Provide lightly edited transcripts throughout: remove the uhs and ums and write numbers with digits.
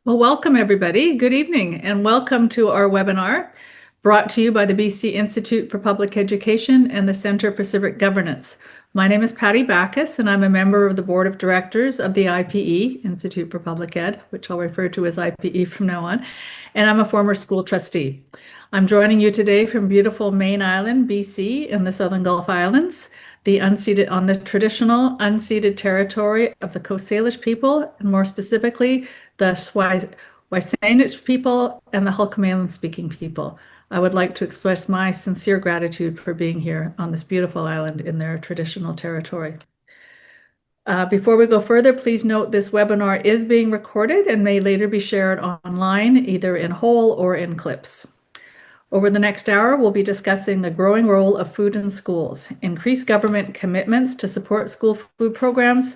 Well, welcome everybody. Good evening and welcome to our webinar brought to you by the BC Institute for Public Education and the Centre for Civic Governance. My name is Patti Bacchus and I'm a member of the Board of Directors of the IPE, Institute for Public Ed, which I'll refer to as IPE from now on, and I'm a former school trustee. I'm joining you today from beautiful Main Island, BC, in the Southern Gulf Islands, on the traditional unceded territory of the Coast Salish people, and more specifically, the Waisanic people and the Hulkamalin speaking people. I would like to express my sincere gratitude for being here on this beautiful island in their traditional territory. Before we go further, please note this webinar is being recorded and may later be shared online, either in whole or in clips. Over the next hour, we'll be discussing the growing role of food in schools, increased government commitments to support school food programs,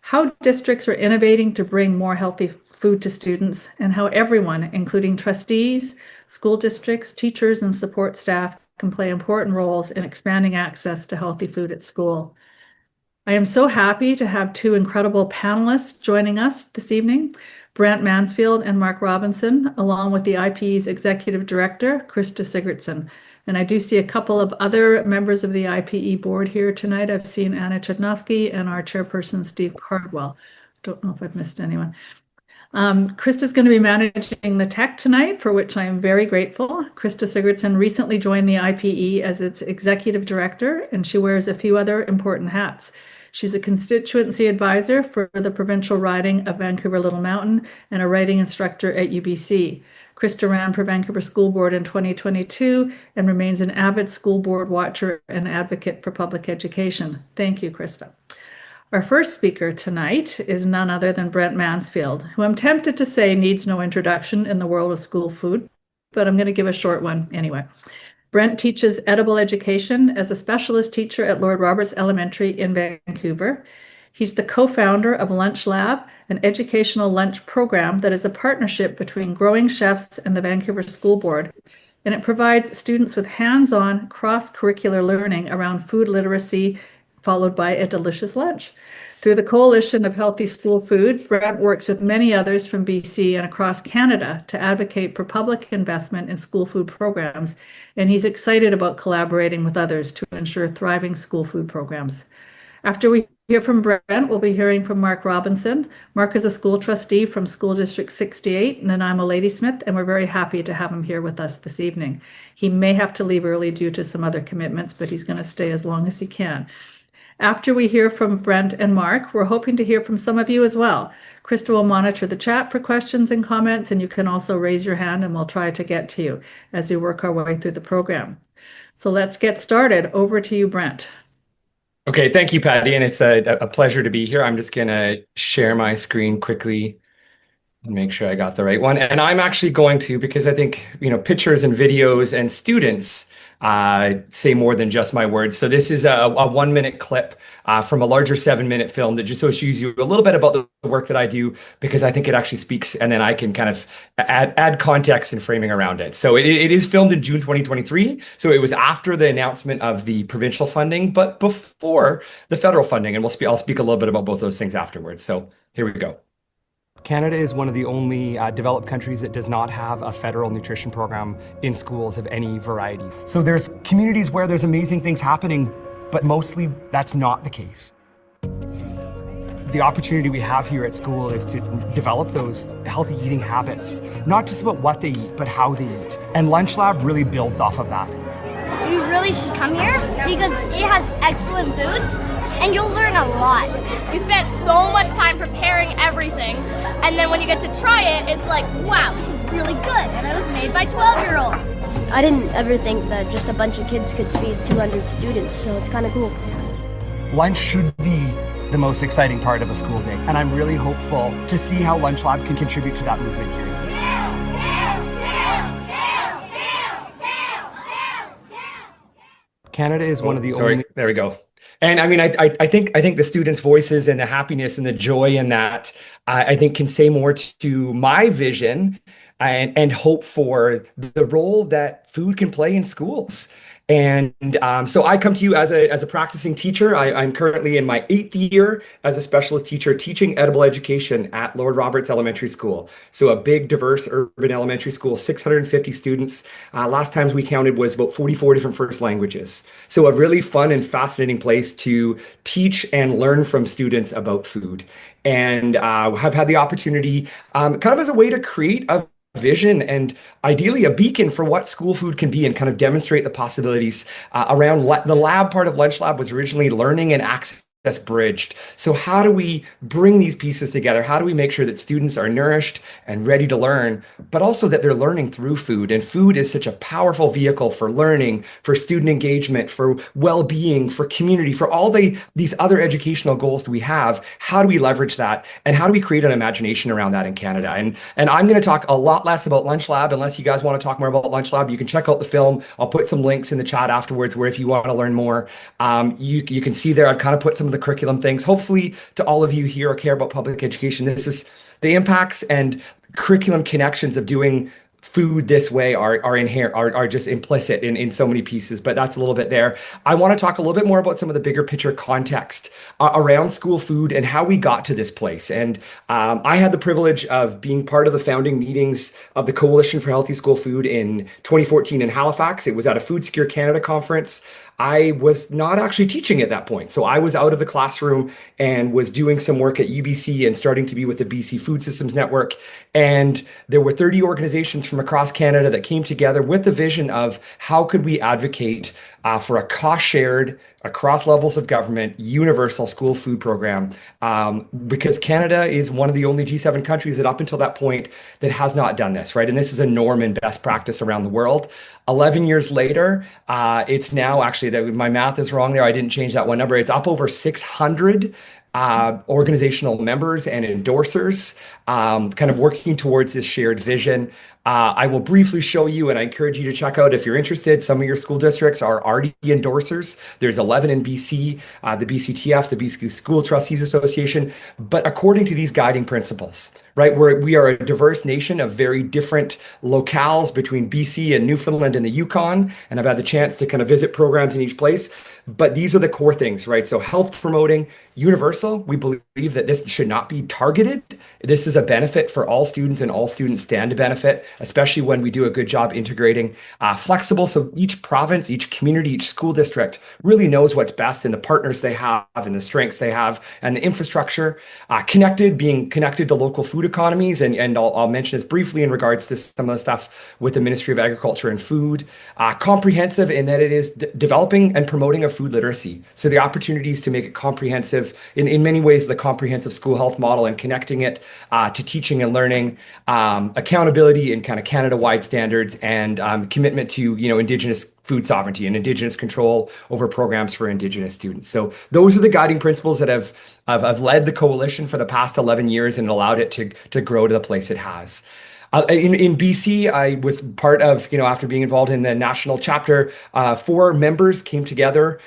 how districts are innovating to bring more healthy food to students, and how everyone, including trustees, school districts, teachers, and support staff, can play important roles in expanding access to healthy food at school. I am so happy to have two incredible panelists joining us this evening, Brent Mansfield and Mark Robinson, along with the IPE's Executive Director, Krista Sigurdsson. And I do see a couple of other members of the IPE board here tonight. I've seen Anna Chudnovsky and our chairperson, Steve Cardwell. Don't know if I've missed anyone. Krista's going to be managing the tech tonight, for which I am very grateful. Krista Sigurdsson recently joined the IPE as its executive director, and she wears a few other important hats. She's a constituency advisor for the provincial riding of Vancouver Little Mountain and a writing instructor at UBC. Krista ran for Vancouver School Board in 2022 and remains an avid school board watcher and advocate for public education. Thank you, Krista. Our first speaker tonight is none other than Brent Mansfield, who I'm tempted to say needs no introduction in the world of school food, but I'm going to give a short one anyway. Brent teaches edible education as a specialist teacher at Lord Roberts Elementary in Vancouver. He's the co-founder of Lunch Lab, an educational lunch program that is a partnership between growing chefs and the Vancouver School Board, and it provides students with hands-on cross-curricular learning around food literacy, followed by a delicious lunch. Through the Coalition of Healthy School Food, Brent works with many others from BC and across Canada to advocate for public investment in school food programs, and he's excited about collaborating with others to ensure thriving school food programs. After we hear from Brent, we'll be hearing from Mark Robinson. Mark is a school trustee from School District 68 in Nanaimo Ladysmith, and we're very happy to have him here with us this evening. He may have to leave early due to some other commitments, but he's going to stay as long as he can. After we hear from Brent and Mark, we're hoping to hear from some of you as well. Krista will monitor the chat for questions and comments, and you can also raise your hand and we'll try to get to you as we work our way through the program. So let's get started. Over to you, Brent. Okay, thank you, Patty, and it's a pleasure to be here. I'm just going to share my screen quickly and make sure I got the right one. And I'm actually going to, because I think, pictures and videos and students say more than just my words. So this is a 1-minute clip from a larger 7-minute film that just shows you a little bit about the work that I do, because I think it actually speaks, and then I can kind of add context and framing around it. So it is filmed in June 2023. So it was after the announcement of the provincial funding, but before the federal funding. And I'll speak a little bit about both those things afterwards. So here we go. Canada is one of the only developed countries that does not have a federal nutrition program in schools of any variety. So there's communities where there's amazing things happening, but mostly that's not the case. The opportunity we have here at school is to develop those healthy eating habits, not just about what they eat, but how they eat. And Lunch Lab really builds off of that. You really should come here because it has excellent food and you'll learn a lot. You spent so much time preparing everything, and then when you get to try it, it's like, wow, this is really good, and it was made by 12-year-olds. I didn't ever think that just a bunch of kids could feed 200 students, so it's kind of cool. Lunch should be the most exciting part of a school day, and I'm really hopeful to see how Lunch Lab can contribute to that movement here. Canada is one of the only... There we go. And I mean, I think the students' voices and the happiness and the joy in that, I think can say more to my vision and hope for the role that food can play in schools. And so I come to you as a practicing teacher. I'm currently in my 8th year as a specialist teacher teaching edible education at Lord Roberts Elementary School. So a big, diverse urban elementary school, 650 students. Last time we counted was about 44 different first languages. So a really fun and fascinating place to teach and learn from students about food. And have had the opportunity kind of as a way to create a vision and ideally a beacon for what school food can be and kind of demonstrate the possibilities around the lab part of Lunch Lab was originally learning and access bridged. So how do we bring these pieces together? How do we make sure that students are nourished and ready to learn, but also that they're learning through food? And food is such a powerful vehicle for learning, for student engagement, for well-being, for community, for all these other educational goals that we have. How do we leverage that? And how do we create an imagination around that in Canada? And I'm going to talk a lot less about Lunch Lab. Unless you guys want to talk more about Lunch Lab, you can check out the film. I'll put some links in the chat afterwards where if you want to learn more, you can see there, I've kind of put some of the curriculum things. Hopefully to all of you here who care about public education, this is the impacts and curriculum connections of doing food this way are inherent, are just implicit in so many pieces, but that's a little bit there. I want to talk a little bit more about some of the bigger picture context around school food and how we got to this place. And I had the privilege of being part of the founding meetings of the Coalition for Healthy School Food in 2014 in Halifax. It was at a Food Secure Canada conference. I was not actually teaching at that point. So I was out of the classroom and was doing some work at UBC and starting to be with the BC Food Systems Network. And there were 30 organizations from across Canada that came together with the vision of how could we advocate for a cost-shared, across levels of government, universal school food program, because Canada is one of the only G7 countries that up until that point that has not done this, right? And this is a norm and best practice around the world. 11 years later, it's now actually, my math is wrong there. I didn't change that one number. It's up over 600 organizational members and endorsers kind of working towards this shared vision. I will briefly show you, and I encourage you to check out if you're interested. Some of your school districts are already endorsers. There's 11 in BC, the BCTF, the BC School Trustees Association. But according to these guiding principles, right, we are a diverse nation of very different locales between BC and Newfoundland and the Yukon. And I've had the chance to kind of visit programs in each place. But these are the core things, right? So health promoting, universal. We believe that this should not be targeted. This is a benefit for all students, and all students stand to benefit, especially when we do a good job integrating. Flexible, so each province, each community, each school district really knows what's best and the partners they have and the strengths they have and the infrastructure. Connected, being connected to local food economies, and I'll mention this briefly in regards to some of the stuff with the Ministry of Agriculture and Food. Comprehensive in that it is developing and promoting a food literacy. So the opportunities to make it comprehensive, in many ways, the comprehensive school health model, and connecting it to teaching and learning, accountability and kind of Canada-wide standards, and commitment to Indigenous food sovereignty and Indigenous control over programs for Indigenous students. So those are the guiding principles that have led the coalition for the past 11 years and allowed it to grow to the place it has. In BC, I was part of, after being involved in the national chapter, 4 members came together,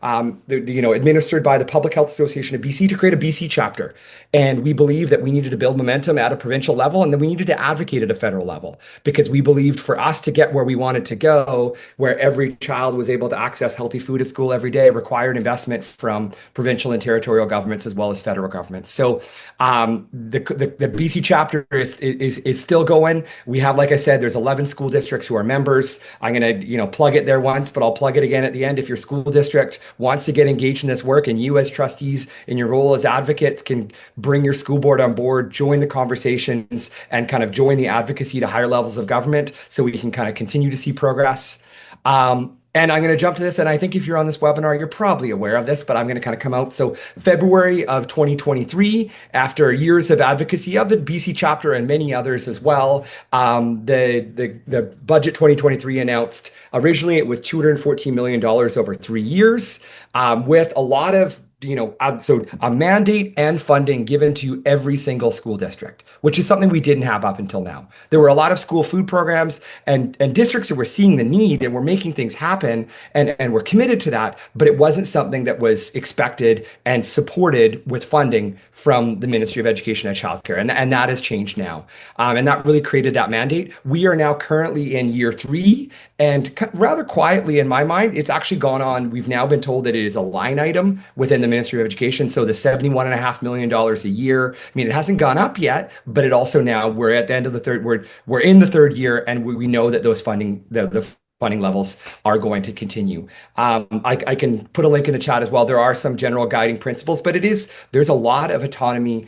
administered by the Public Health Association of BC to create a BC chapter. And we believed that we needed to build momentum at a provincial level, and then we needed to advocate at a federal level, because we believed for us to get where we wanted to go, where every child was able to access healthy food at school every day, required investment from provincial and territorial governments as well as federal governments. So the BC chapter is still going. We have, like I said, there's 11 school districts who are members. I'm going to plug it there once, but I'll plug it again at the end. If your school district wants to get engaged in this work, and you as trustees in your role as advocates can bring your school board on board, join the conversations, and kind of join the advocacy to higher levels of government so we can kind of continue to see progress. And I'm going to jump to this, and I think if you're on this webinar, you're probably aware of this, but I'm going to kind of come out. So February of 2023, after years of advocacy of the BC chapter and many others as well, the budget 2023 announced, originally it was $214 million over 3 years, with a lot of so a mandate and funding given to every single school district, which is something we didn't have up until now. There were a lot of school food programs and districts that were seeing the need and were making things happen and were committed to that, but it wasn't something that was expected and supported with funding from the Ministry of Education and Childcare. And that has changed now. And that really created that mandate. We are now currently in year 3, and rather quietly in my mind, it's actually gone on. We've now been told that it is a line item within the Ministry of Education. So the $71.5 million a year, I mean, it hasn't gone up yet, but it also now we're at the end of the third, we're in the 3rd year, and we know that those funding, the funding levels are going to continue. I can put a link in the chat as well. There are some general guiding principles, but there's a lot of autonomy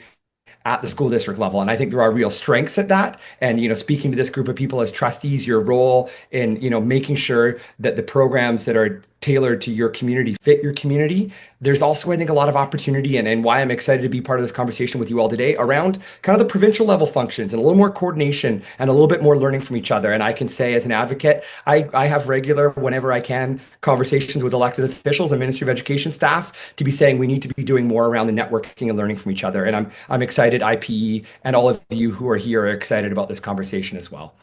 at the school district level. And I think there are real strengths at that. And, speaking to this group of people as trustees, your role in, making sure that the programs that are tailored to your community fit your community. There's also, I think, a lot of opportunity and why I'm excited to be part of this conversation with you all today around kind of the provincial level functions and a little more coordination and a little bit more learning from each other. And I can say as an advocate, I have regular, whenever I can, conversations with elected officials and Ministry of Education staff to be saying we need to be doing more around the networking and learning from each other. And I'm excited IPE and all of you who are here are excited about this conversation as well.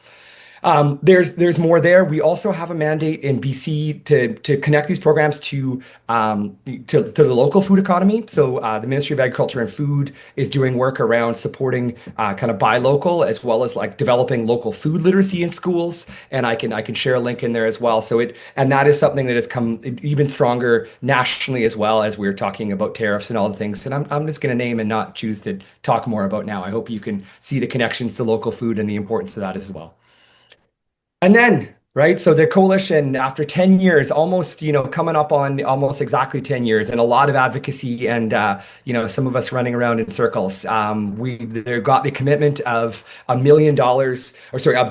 There's more there. We also have a mandate in BC to connect these programs to the local food economy. So the Ministry of Agriculture and Food is doing work around supporting kind of buy local, as well as like developing local food literacy in schools. And I can share a link in there as well. And that is something that has come even stronger nationally, as well as we're talking about tariffs and all the things. And I'm just going to name and not choose to talk more about now. I hope you can see the connections to local food and the importance of that as well. And then, right, so the coalition, after 10 years, almost, coming up on almost exactly 10 years, and a lot of advocacy and, some of us running around in circles, they got the commitment of $1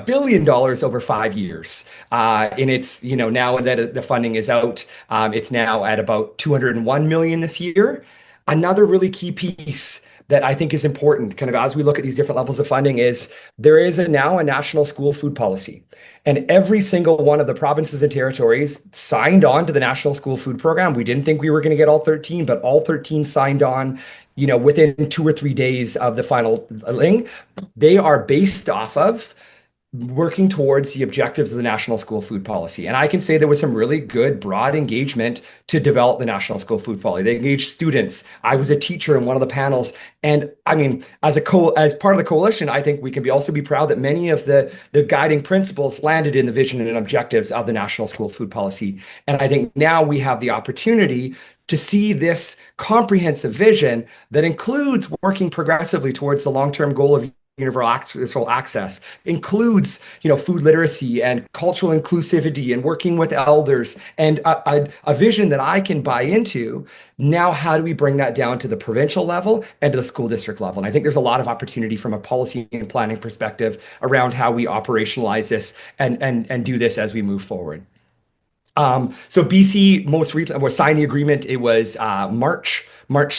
billion over 5 years. And it's, now that the funding is out, it's now at about 201 million this year. Another really key piece that I think is important, kind of as we look at these different levels of funding, is there is now a national school food policy. And every single one of the provinces and territories signed on to the National School Food Program. We didn't think we were going to get all 13, but all 13 signed on, within 2 or 3 days of the final thing. They are based off of working towards the objectives of the National School Food Policy. And I can say there was some really good broad engagement to develop the National School Food Policy. They engaged students. I was a teacher in one of the panels. And I mean, as part of the coalition, I think we can also be proud that many of the guiding principles landed in the vision and objectives of the National School Food Policy. And I think now we have the opportunity to see this comprehensive vision that includes working progressively towards the long-term goal of universal access, includes food literacy and cultural inclusivity and working with elders, and a vision that I can buy into. Now, how do we bring that down to the provincial level and to the school district level? And I think there's a lot of opportunity from a policy and planning perspective around how we operationalize this and do this as we move forward. So BC most recently was signed the agreement. It was March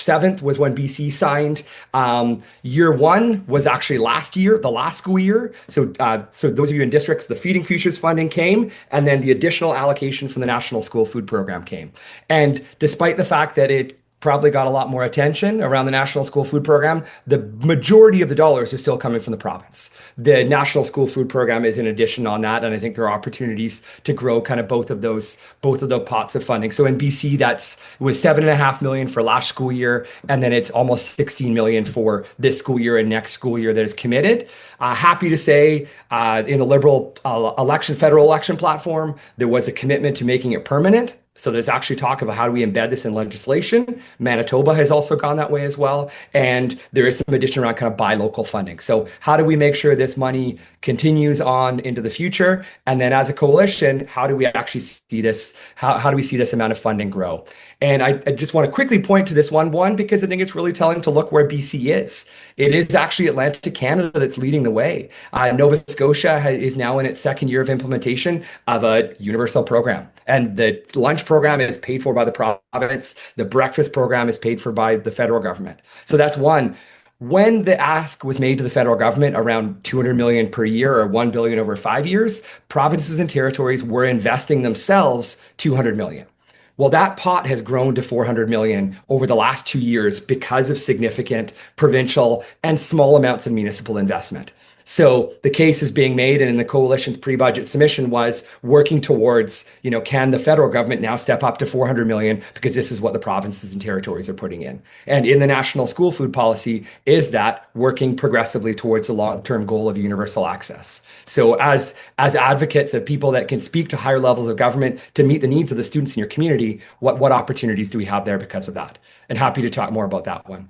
7th was when BC signed. Year 1 was actually last year, the last school year. So those of you in districts, the Feeding Futures funding came, and then the additional allocation from the National School Food Program came. And despite the fact that it probably got a lot more attention around the National School Food Program, the majority of the dollars are still coming from the province. The National School Food Program is in addition on that, and I think there are opportunities to grow kind of both of those pots of funding. So in BC, it was $7.5 million for last school year, and then it's almost $16 million for this school year and next school year that is committed. Happy to say, in the Liberal federal election platform, there was a commitment to making it permanent. So there's actually talk about how do we embed this in legislation. Manitoba has also gone that way as well. And there is some addition around kind of buy local funding. So how do we make sure this money continues on into the future? And then as a coalition, how do we actually see this? How do we see this amount of funding grow? And I just want to quickly point to this one, because I think it's really telling to look where BC is. It is actually Atlantic Canada that's leading the way. Nova Scotia is now in its 2nd year of implementation of a universal program. And the lunch program is paid for by the province. The breakfast program is paid for by the federal government. So that's one. When the ask was made to the federal government around 200 million per year or 1 billion over 5 years, provinces and territories were investing themselves 200 million. Well, that pot has grown to 400 million over the last 2 years because of significant provincial and small amounts of municipal investment. So the case is being made, and in the coalition's pre-budget submission was working towards, can the federal government now step up to 400 million, because this is what the provinces and territories are putting in. And in the national school food policy is that working progressively towards the long-term goal of universal access. So as advocates of people that can speak to higher levels of government to meet the needs of the students in your community, what opportunities do we have there because of that? And happy to talk more about that one.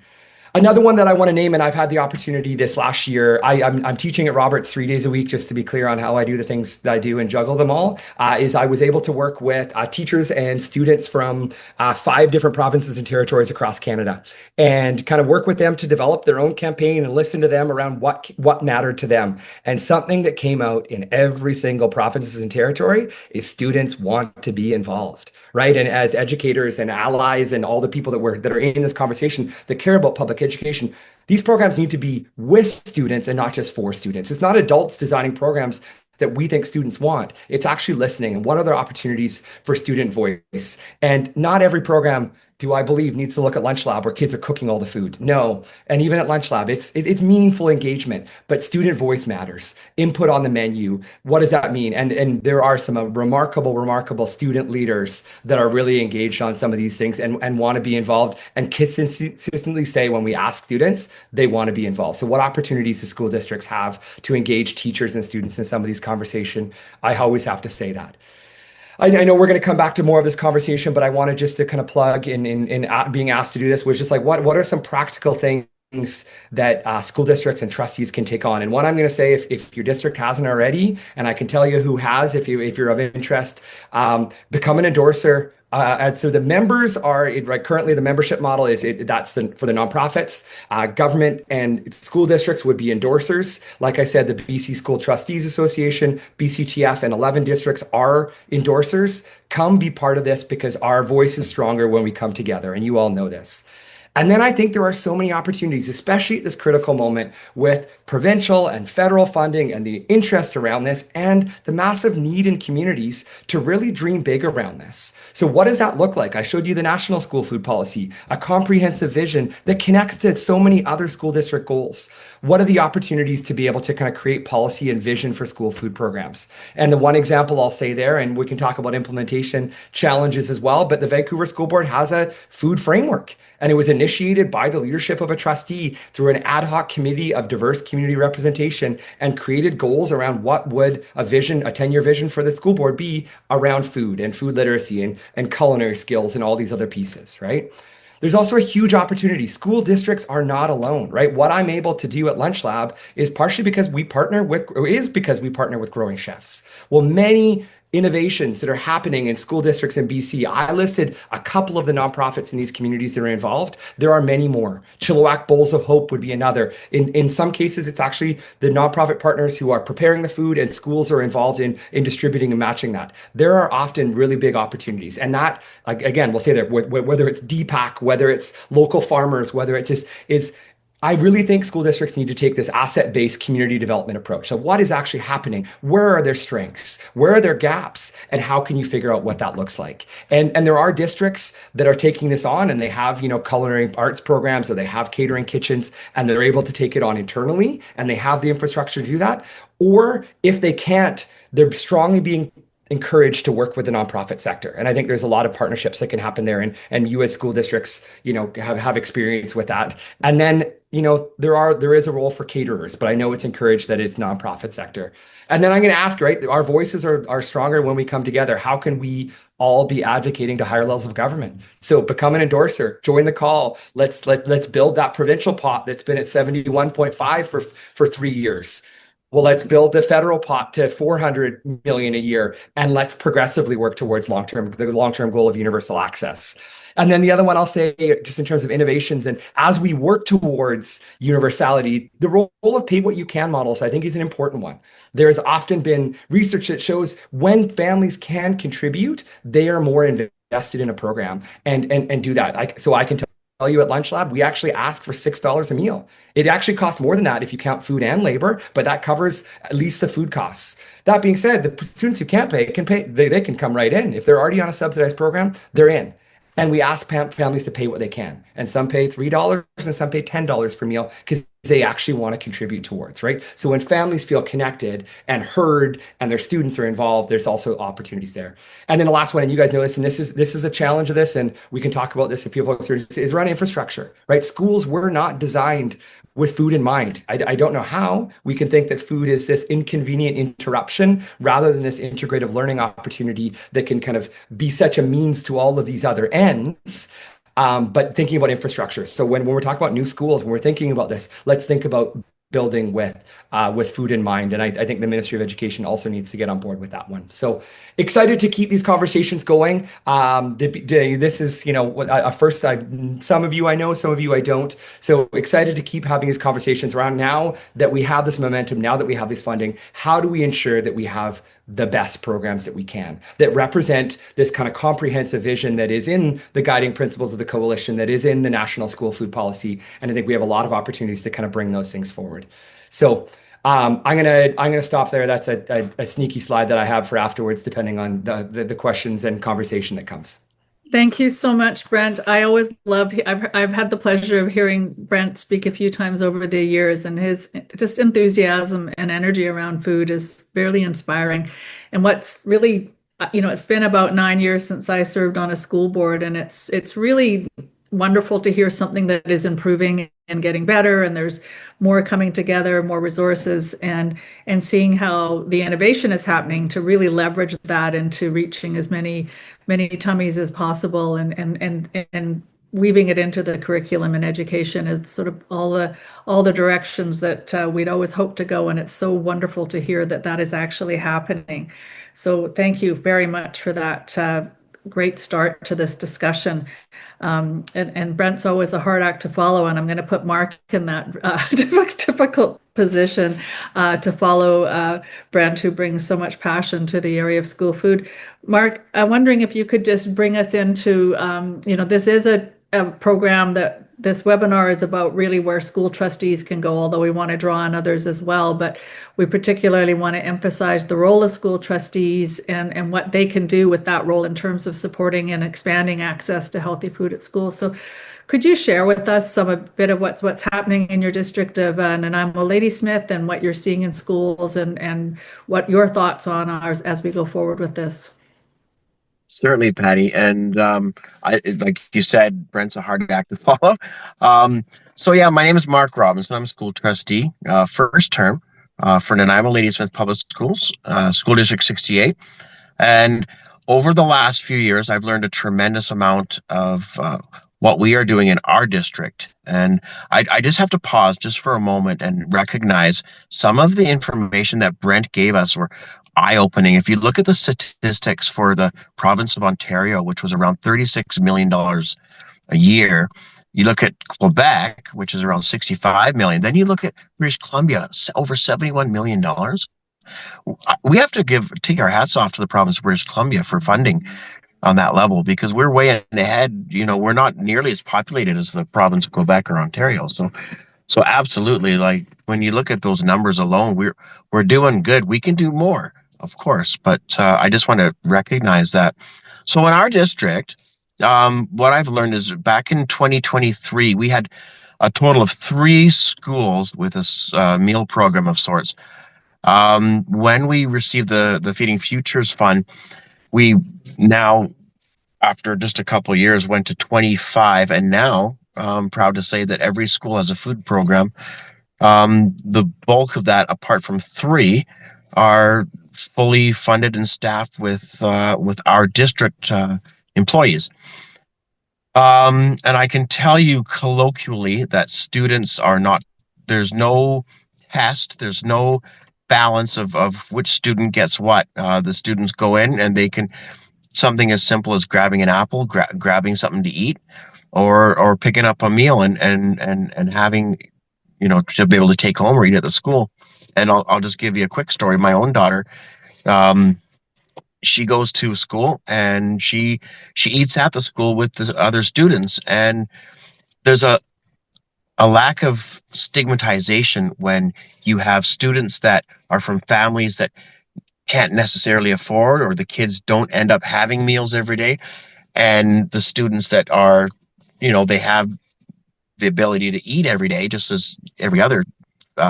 Another one that I want to name, and I've had the opportunity this last year, I'm teaching at Roberts 3 days a week, just to be clear on how I do the things that I do and juggle them all, is I was able to work with teachers and students from 5 different provinces and territories across Canada, and kind of work with them to develop their own campaign and listen to them around what mattered to them. And something that came out in every single provinces and territory is students want to be involved, right? And as educators and allies and all the people that are in this conversation that care about public education, these programs need to be with students and not just for students. It's not adults designing programs that we think students want. It's actually listening and what are the opportunities for student voice. And not every program, do I believe, needs to look at Lunch Lab where kids are cooking all the food. No. And even at Lunch Lab, it's meaningful engagement, but student voice matters. Input on the menu. What does that mean? And there are some remarkable student leaders that are really engaged on some of these things and want to be involved and consistently say when we ask students, they want to be involved. So what opportunities do school districts have to engage teachers and students in some of these conversations? I always have to say that. I know we're going to come back to more of this conversation, but I wanted just to kind of plug in being asked to do this was just like, what are some practical things that school districts and trustees can take on? And one I'm going to say, if your district hasn't already, and I can tell you who has, if you're of interest, become an endorser. And so the members are currently the membership model is for the nonprofits. Government and school districts would be endorsers. Like I said, the BC School Trustees Association, BCTF, and 11 districts are endorsers. Come be part of this because our voice is stronger when we come together, and you all know this. And then I think there are so many opportunities, especially at this critical moment with provincial and federal funding and the interest around this and the massive need in communities to really dream big around this. So what does that look like? I showed you the national school food policy, a comprehensive vision that connects to so many other school district goals. What are the opportunities to be able to kind of create policy and vision for school food programs? And the one example I'll say there, and we can talk about implementation challenges as well, but the Vancouver School Board has a food framework. And it was initiated by the leadership of a trustee through an ad hoc committee of diverse community representation and created goals around what would a 10-year vision for the school board be around food and food literacy and culinary skills and all these other pieces, right? There's also a huge opportunity. School districts are not alone, right? What I'm able to do at Lunch Lab is partially because we partner with growing chefs. Well, many innovations that are happening in school districts in BC. I listed a couple of the nonprofits in these communities that are involved. There are many more. Chilliwack Bowls of Hope would be another. In some cases, it's actually the nonprofit partners who are preparing the food and schools are involved in distributing and matching that. There are often really big opportunities. And that, again, we'll say that whether it's DPAC, whether it's local farmers, whether it's just I really think school districts need to take this asset-based community development approach. So what is actually happening? Where are their strengths? Where are their gaps? And how can you figure out what that looks like? And there are districts that are taking this on and they have, culinary arts programs or they have catering kitchens and they're able to take it on internally and they have the infrastructure to do that. Or if they can't, they're strongly being encouraged to work with the nonprofit sector. And I think there's a lot of partnerships that can happen there. And you as school districts, have experience with that. And then, there is a role for caterers, but I know it's encouraged that it's nonprofit sector. And then I'm going to ask, right, our voices are stronger when we come together. How can we all be advocating to higher levels of government? So become an endorser, join the call. Let's build that provincial pot that's been at 71.5 for 3 years. Well, let's build the federal pot to 400 million a year, and let's progressively work towards the long-term goal of universal access. And then the other one I'll say, just in terms of innovations, and as we work towards universality, the role of pay what you can models, I think, is an important one. There's often been research that shows when families can contribute, they are more invested in a program and do that. So I can tell you at Lunch Lab, we actually ask for $6 a meal. It actually costs more than that if you count food and labor, but that covers at least the food costs. That being said, the students who can't pay can pay. They can come right in. If they're already on a subsidized program, they're in. And we ask families to pay what they can. And some pay $3 and some pay $10 per meal because they actually want to contribute towards, right? So when families feel connected and heard and their students are involved, there's also opportunities there. And then the last one, and you guys know this, and this is a challenge of this, and we can talk about this if you folks are, is around infrastructure, right? Schools were not designed with food in mind. I don't know how we can think that food is this inconvenient interruption rather than this integrative learning opportunity that can kind of be such a means to all of these other ends. But thinking about infrastructure. So when we're talking about new schools, when we're thinking about this, let's think about building with food in mind. And I think the Ministry of Education also needs to get on board with that one. So excited to keep these conversations going. This is, a first, some of you I know, some of you I don't. So excited to keep having these conversations around now that we have this momentum, now that we have this funding, how do we ensure that we have the best programs that we can, that represent this kind of comprehensive vision that is in the guiding principles of the coalition, that is in the National School Food Policy. And I think we have a lot of opportunities to kind of bring those things forward. So I'm gonna stop there. That's a sneaky slide that I have for afterwards, depending on the questions and conversation that comes. Thank you so much, Brent. I always love, I've had the pleasure of hearing Brent speak a few times over the years, and his just enthusiasm and energy around food is fairly inspiring. And what's really, it's been about 9 years since I served on a school board, and it's really wonderful to hear something that is improving and getting better, and there's more coming together, more resources, and seeing how the innovation is happening to really leverage that into reaching as many tummies as possible, and weaving it into the curriculum and education is sort of all the directions that we'd always hoped to go, and it's so wonderful to hear that is actually happening. So thank you very much for that great start to this discussion. And Brent's always a hard act to follow, and I'm going to put Mark in that difficult position to follow Brent, who brings so much passion to the area of school food. Mark, I'm wondering if you could just bring us into, this is a program that this webinar is about really where school trustees can go, although we want to draw on others as well. But we particularly want to emphasize the role of school trustees and what they can do with that role in terms of supporting and expanding access to healthy food at school. So could you share with us a bit of what's happening in your district of Nanaimo, Ladysmith, and what you're seeing in schools, and what your thoughts on are as we go forward with this? Certainly, Patty. And like you said, Brent's a hard act to follow. My name is Mark Robinson. I'm a school trustee, first term for Nanaimo Ladysmith Public Schools, School District 68. And over the last few years, I've learned a tremendous amount of what we are doing in our district. And I just have to pause just for a moment and recognize some of the information that Brent gave us were eye-opening. If you look at the statistics for the province of Ontario, which was around $36 million a year, you look at Quebec, which is around $65 million. Then you look at British Columbia, over $71 million. We have to take our hats off to the province of British Columbia for funding on that level, because we're way ahead. We're not nearly as populated as the province of Quebec or Ontario. So absolutely, like when you look at those numbers alone, we're doing good. We can do more, of course, but I just want to recognize that. So in our district, what I've learned is back in 2023, we had a total of 3 schools with a meal program of sorts. When we received the Feeding Futures Fund, we now, after just a couple of years, went to 25, and now I'm proud to say that every school has a food program. The bulk of that, apart from 3, are fully funded and staffed with our district employees. And I can tell you colloquially that students are not, there's no test, there's no balance of which student gets what. The students go in and they can, something as simple as grabbing an apple, grabbing something to eat, or picking up a meal and having, to be able to take home or eat at the school. And I'll just give you a quick story. My own daughter, she goes to school and she eats at the school with the other students. And there's a lack of stigmatization when you have students that are from families that can't necessarily afford, or the kids don't end up having meals every day, and the students that are, they have the ability to eat every day, just as every other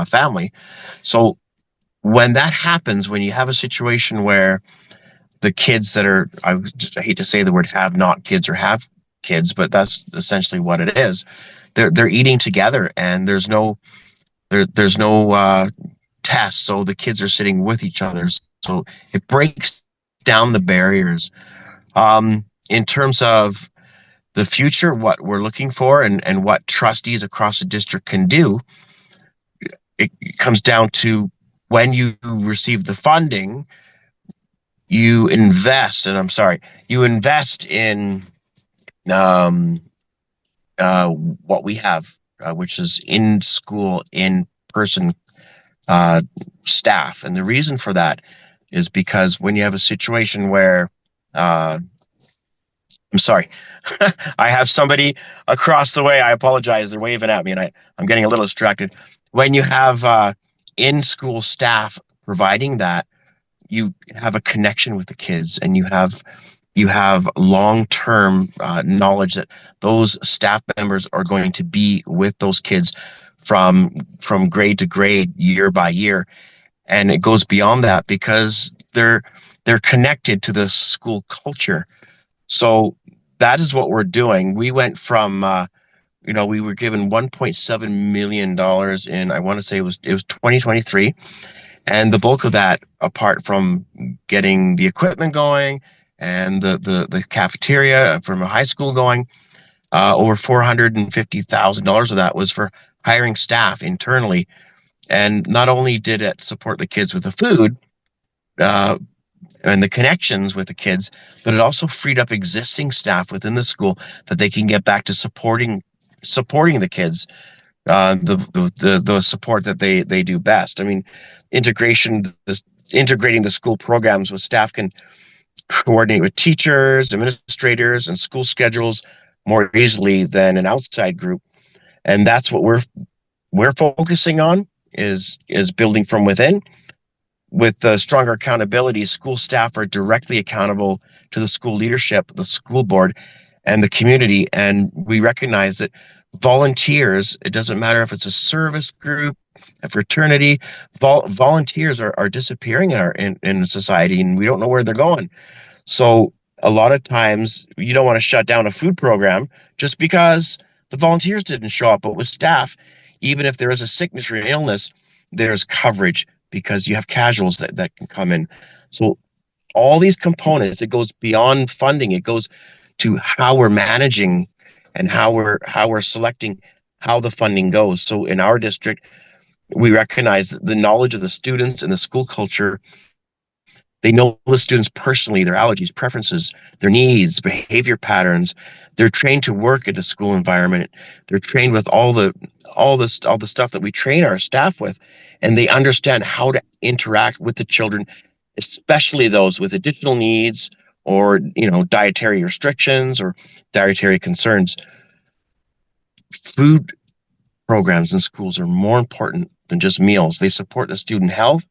family. So when that happens, when you have a situation where the kids that are, I hate to say the word have not kids or have kids, but that's essentially what it is. They're eating together, and there's no test, so the kids are sitting with each other. So it breaks down the barriers. In terms of the future, what we're looking for, and what trustees across the district can do, it comes down to when you receive the funding, you invest in what we have, which is in school, in person staff. And the reason for that is because when you have a situation where, I'm sorry, I have somebody across the way. I apologize. They're waving at me, and I'm getting a little distracted. When you have in-school staff providing that, you have a connection with the kids, and you have long-term knowledge that those staff members are going to be with those kids from grade to grade, year by year. And it goes beyond that because they're connected to the school culture. So that is what we're doing. We went from we were given $1.7 million in, I want to say it was 2023. And the bulk of that, apart from getting the equipment going and the cafeteria from a high school going, over $450,000 of that was for hiring staff internally. And not only did it support the kids with the food and the connections with the kids, but it also freed up existing staff within the school that they can get back to supporting the kids, the support that they do best. I mean, integrating the school programs with staff can coordinate with teachers, administrators, and school schedules more easily than an outside group. And that's what we're focusing on, is building from within. With the stronger accountability, school staff are directly accountable to the school leadership, the school board, and the community. And we recognize that volunteers, it doesn't matter if it's a service group, a fraternity, volunteers are disappearing in society, and we don't know where they're going. So a lot of times you don't want to shut down a food program just because the volunteers didn't show up. But with staff, even if there is a sickness or an illness, there's coverage because you have casuals that can come in. So all these components, it goes beyond funding. It goes to how we're managing and how we're selecting how the funding goes. So in our district, we recognize the knowledge of the students and the school culture. They know the students personally, their allergies, preferences, their needs, behavior patterns. They're trained to work in a school environment. They're trained with all the stuff that we train our staff with, and they understand how to interact with the children, especially those with additional needs or dietary restrictions or dietary concerns. Food programs in schools are more important than just meals. They support the student health,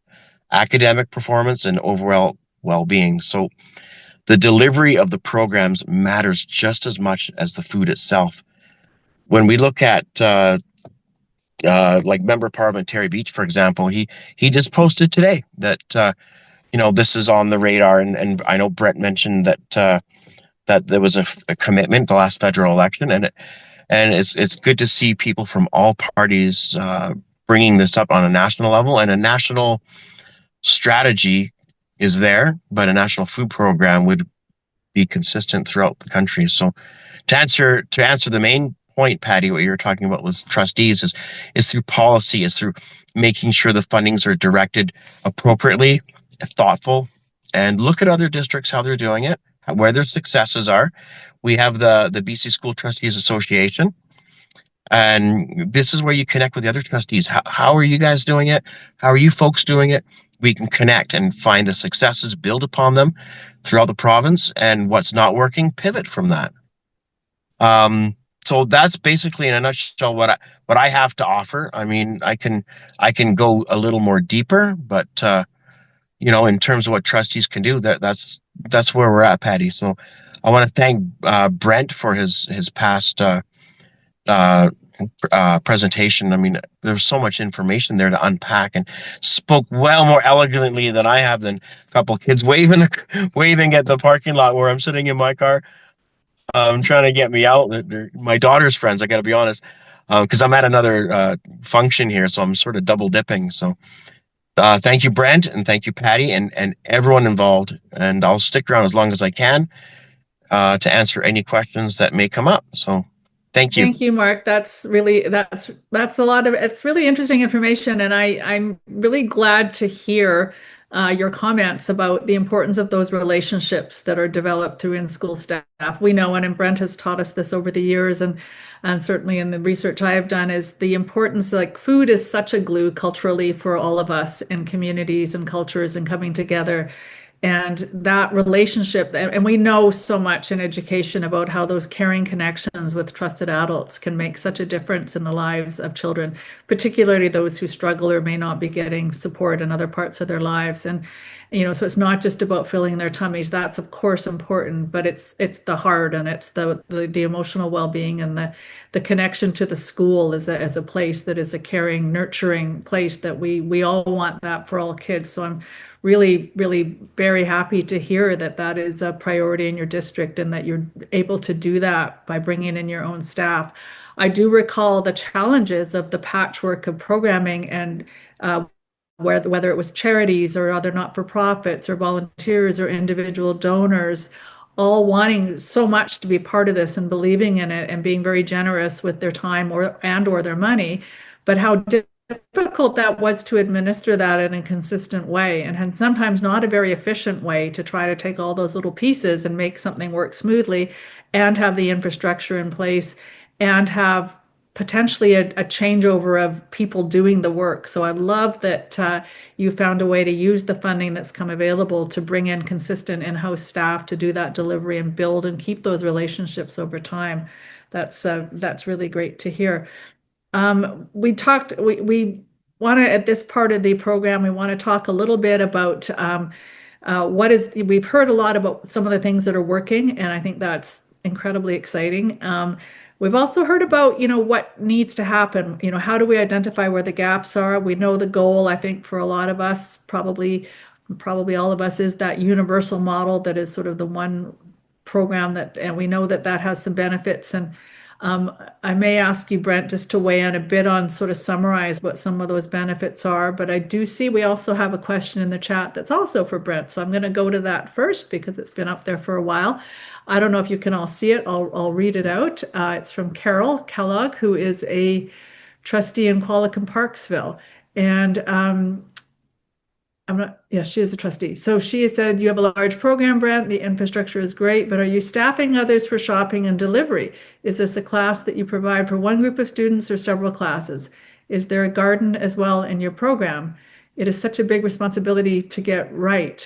academic performance, and overall well-being. So the delivery of the programs matters just as much as the food itself. When we look at like Member of Parliament Terry Beach, for example, he just posted today that this is on the radar, and I know Brent mentioned that there was a commitment the last federal election, and it's good to see people from all parties bringing this up on a national level. And a national strategy is there, but a national food program would be consistent throughout the country. So to answer the main point, Patty, what you were talking about with trustees is through policy, is through making sure the fundings are directed appropriately, thoughtful, and look at other districts, how they're doing it, where their successes are. We have the BC School Trustees Association, and this is where you connect with the other trustees. How are you guys doing it? How are you folks doing it? We can connect and find the successes, build upon them throughout the province, and what's not working, pivot from that. So that's basically in a nutshell what I have to offer. I mean, I can go a little more deeper, but in terms of what trustees can do, that's where we're at, Patty. So I want to thank Brent for his past uh, presentation. I mean, there's so much information there to unpack, and spoke well more elegantly than I have, than a couple kids waving at the parking lot where I'm sitting in my car, trying to get me out. They're my daughter's friends. I got to be honest, because I'm at another function here, so I'm sort of double dipping. So thank you, Brent, and thank you, Patty, and everyone involved. And I'll stick around as long as I can to answer any questions that may come up. So thank you. Thank you, Mark. That's a lot of, it's really interesting information, and I'm really glad to hear your comments about the importance of those relationships that are developed through in-school staff. We know, and Brent has taught us this over the years, and certainly in the research I have done, is the importance, like food is such a glue culturally for all of us in communities and cultures and coming together. And that relationship, and we know so much in education about how those caring connections with trusted adults can make such a difference in the lives of children, particularly those who struggle or may not be getting support in other parts of their lives. And so it's not just about filling their tummies. That's of course important, but it's the heart, and it's the emotional well-being, and the connection to the school as a place that is a caring, nurturing place that we all want that for all kids. So I'm really, really very happy to hear that that is a priority in your district, and that you're able to do that by bringing in your own staff. I do recall the challenges of the patchwork of programming, and whether it was charities or other not-for-profits or volunteers or individual donors, all wanting so much to be part of this and believing in it and being very generous with their time or their money, but how difficult that was to administer that in a consistent way, and sometimes not a very efficient way, to try to take all those little pieces and make something work smoothly and have the infrastructure in place and have potentially a changeover of people doing the work. So I love that you found a way to use the funding that's come available to bring in consistent in-house staff to do that delivery and build and keep those relationships over time. That's really great to hear. We want to, at this part of the program, we want to talk a little bit about we've heard a lot about some of the things that are working, and I think that's incredibly exciting. We've also heard about, what needs to happen. How do we identify where the gaps are? We know the goal, I think, for a lot of us, probably all of us, is that universal model that is sort of the one program and we know that has some benefits. And I may ask you, Brent, just to weigh in a bit on sort of summarize what some of those benefits are. But I do see we also have a question in the chat that's also for Brent. So I'm going to go to that first because it's been up there for a while. I don't know if you can all see it. I'll read it out. It's from Carol Kellogg, who is a trustee in Qualicum Parksville. And she is a trustee. So she said, you have a large program, Brent. The infrastructure is great, but are you staffing others for shopping and delivery? Is this a class that you provide for one group of students or several classes? Is there a garden as well in your program? It is such a big responsibility to get right.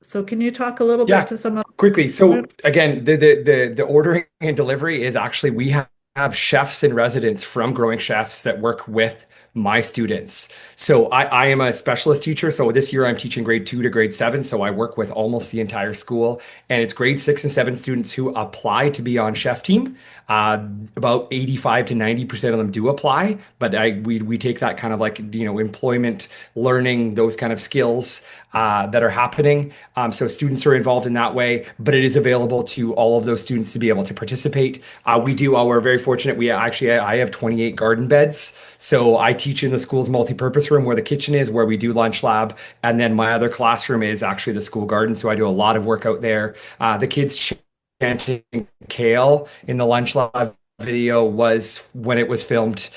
So can you talk a little bit to some of quickly? So again, the ordering and delivery is actually, we have chefs in residence from Growing Chefs that work with my students. So I am a specialist teacher. So this year I'm teaching grade 2 to grade 7. So I work with almost the entire school, and it's grade 6 and 7 students who apply to be on chef team. About 85 to 90% of them do apply, but we take that kind of like, employment, learning, those kind of skills that are happening. So students are involved in that way, but it is available to all of those students to be able to participate. We're very fortunate. I have 28 garden beds. So I teach in the school's multi-purpose room where the kitchen is, where we do lunch lab. And then my other classroom is actually the school garden. So I do a lot of work out there. The kids chanting kale in the lunch lab video was, when it was filmed,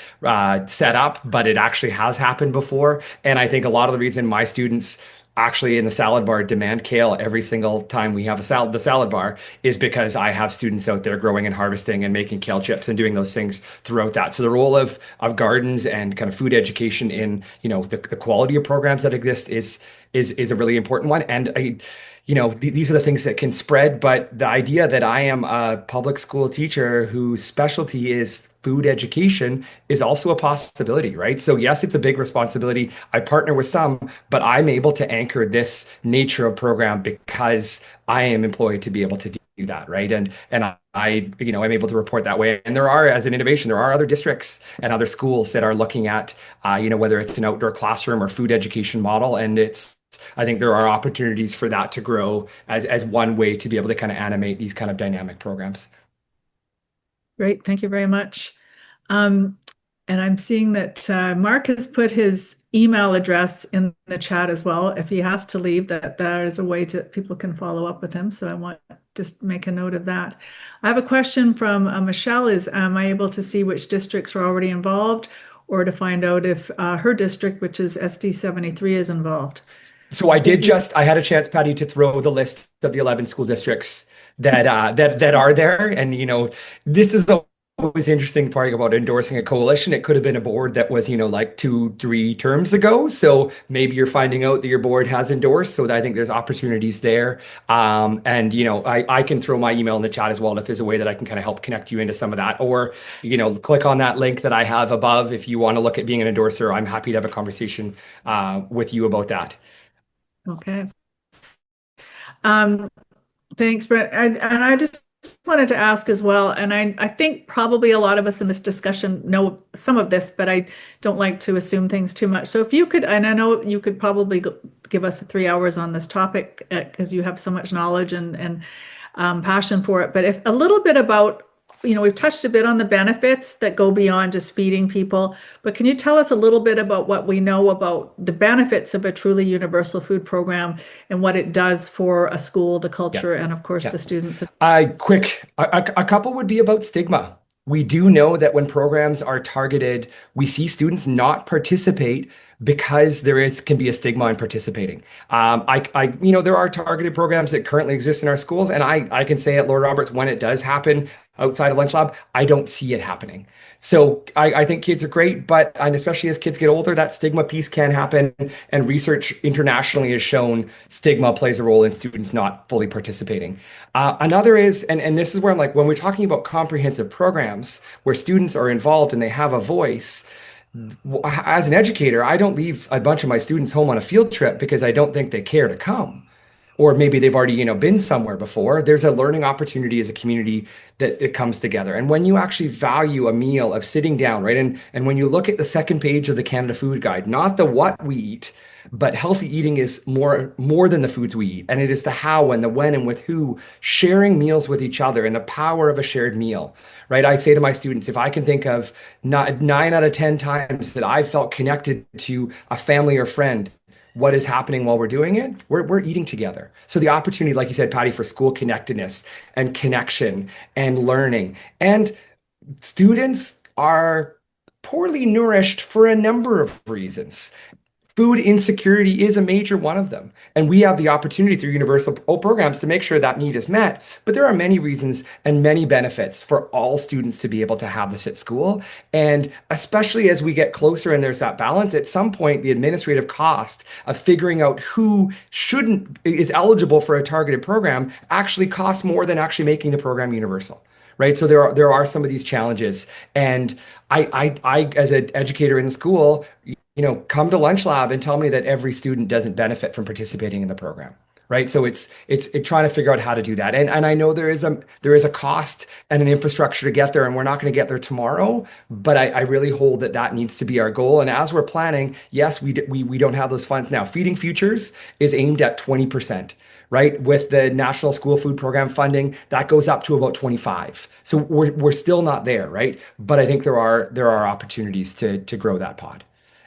set up, but it actually has happened before. And I think a lot of the reason my students actually in the salad bar demand kale every single time we have the salad bar is because I have students out there growing and harvesting and making kale chips and doing those things throughout that. So the role of gardens and kind of food education in, the quality of programs that exist is a really important one. And these are the things that can spread. But the idea that I am a public school teacher whose specialty is food education is also a possibility, right? So yes, it's a big responsibility. I partner with some, but I'm able to anchor this nature of program because I am employed to be able to do that, right? And I'm able to report that way. And there are, as an innovation, there are other districts and other schools that are looking at, whether it's an outdoor classroom or food education model. And I think there are opportunities for that to grow as one way to be able to kind of animate these kind of dynamic programs. Great, thank you very much. And I'm seeing that Mark has put his email address in the chat as well. If he has to leave, that is a way that people can follow up with him. So I want just make a note of that. I have a question from Michelle. Am I able to see which districts are already involved, or to find out if her district, which is SD 73, is involved? So I had a chance, Patty, to throw the list of the 11 school districts that are there. And, this is the always interesting part about endorsing a coalition. It could have been a board that was, like 2-3 terms ago. So maybe you're finding out that your board has endorsed. So I think there's opportunities there. And, I can throw my email in the chat as well if there's a way that I can kind of help connect you into some of that. Or, click on that link that I have above. If you want to look at being an endorser, I'm happy to have a conversation with you about that. Okay. Thanks, Brent. And I just wanted to ask as well, and I think probably a lot of us in this discussion know some of this, but I don't like to assume things too much. So if you could, and I know you could probably give us 3 hours on this topic because you have so much knowledge and passion for it, but if a little bit about, we've touched a bit on the benefits that go beyond just feeding people, but can you tell us a little bit about what we know about the benefits of a truly universal food program and what it does for a school, the culture, and of course the students? A couple would be about stigma. We do know that when programs are targeted, we see students not participate because can be a stigma in participating. There are targeted programs that currently exist in our schools, and I can say at Lord Roberts, when it does happen outside of lunch lab, I don't see it happening. So I think kids are great, and especially as kids get older, that stigma piece can happen. And research internationally has shown stigma plays a role in students not fully participating. Another is, and this is where I'm like, when we're talking about comprehensive programs where students are involved and they have a voice, as an educator, I don't leave a bunch of my students home on a field trip because I don't think they care to come. Or maybe they've already, been somewhere before. There's a learning opportunity as a community that it comes together. And when you actually value a meal of sitting down, right? And when you look at the second page of the Canada Food Guide, not the what we eat, but healthy eating is more than the foods we eat. And it is the how and the when and with who, sharing meals with each other and the power of a shared meal, right? I say to my students, if I can think of 9 out of 10 times that I felt connected to a family or friend, what is happening while we're doing it? We're eating together. So the opportunity, like you said, Patty, for school connectedness and connection and learning. And students are poorly nourished for a number of reasons. Food insecurity is a major one of them. And we have the opportunity through universal programs to make sure that need is met. But there are many reasons and many benefits for all students to be able to have this at school. And especially as we get closer and there's that balance, at some point, the administrative cost of figuring out who is eligible for a targeted program actually costs more than actually making the program universal. Right. So there are some of these challenges. And I as an educator in the school, come to Lunch Lab and tell me that every student doesn't benefit from participating in the program. Right. So it's trying to figure out how to do that. And I know there is a cost and an infrastructure to get there, and we're not going to get there tomorrow. But I really hold that needs to be our goal. And as we're planning, yes, we don't have those funds now. Feeding Futures is aimed at 20%. Right? With the National School Food Program funding, that goes up to about 25. So we're still not there, right? But I think there are opportunities to grow that pot.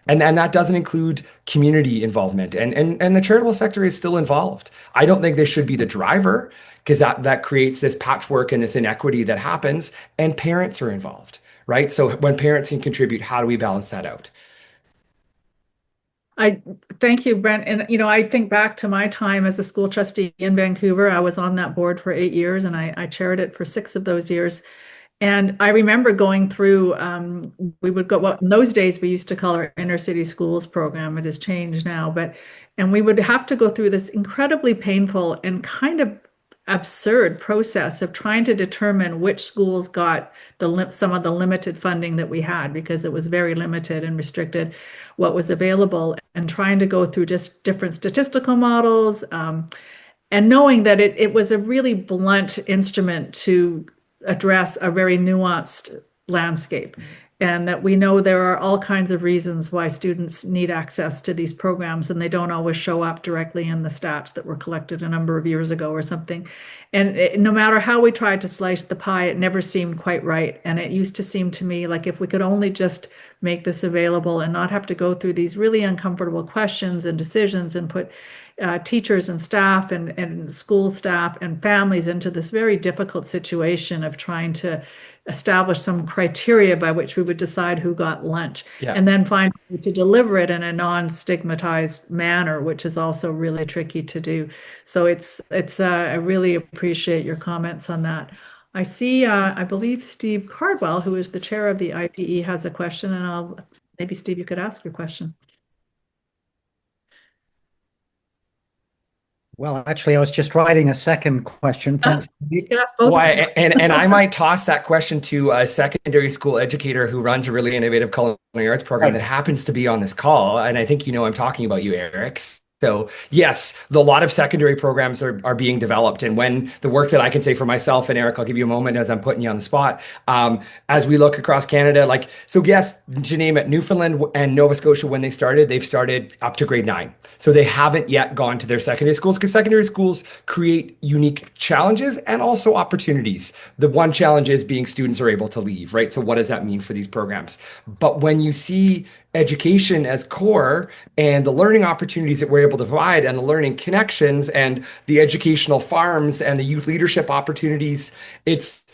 And that doesn't include community involvement. And the charitable sector is still involved. I don't think they should be the driver, because that creates this patchwork and this inequity that happens, and parents are involved, right? So when parents can contribute, how do we balance that out? I thank you, Brent. And I think back to my time as a school trustee in Vancouver. I was on that board for 8 years, and I chaired it for 6 of those years. And I remember going through, we would go, well, in those days, we used to call our inner city schools program. It has changed now, and we would have to go through this incredibly painful and kind of absurd process of trying to determine which schools got some of the limited funding that we had, because it was very limited and restricted what was available, and trying to go through just different statistical models, and knowing that it was a really blunt instrument to address a very nuanced landscape, and that we know there are all kinds of reasons why students need access to these programs, and they don't always show up directly in the stats that were collected a number of years ago or something. And no matter how we tried to slice the pie, it never seemed quite right. And it used to seem to me like if we could only just make this available and not have to go through these really uncomfortable questions and decisions, and put teachers and staff and school staff and families into this very difficult situation of trying to establish some criteria by which we would decide who got lunch, and then find a way to deliver it in a non-stigmatized manner, which is also really tricky to do. So I really appreciate your comments on that. I see, I believe Steve Cardwell, who is the chair of the IPE, has a question, and maybe Steve, you could ask your question. Well, actually, I was just writing a second question. Thanks. Why? And I might toss that question to a secondary school educator who runs a really innovative culinary arts program that happens to be on this call. And I think I'm talking about you, Eric. So yes, a lot of secondary programs are being developed. And when the work that I can say for myself, and Eric, I'll give you a moment as I'm putting you on the spot, as we look across Canada, so yes, to name it, Newfoundland and Nova Scotia, when they've started up to grade 9. So they haven't yet gone to their secondary schools, because secondary schools create unique challenges and also opportunities. The one challenge is being students are able to leave, right? So what does that mean for these programs? But when you see education as core, and the learning opportunities that we're able to provide, and the learning connections, and the educational farms, and the youth leadership opportunities, it's,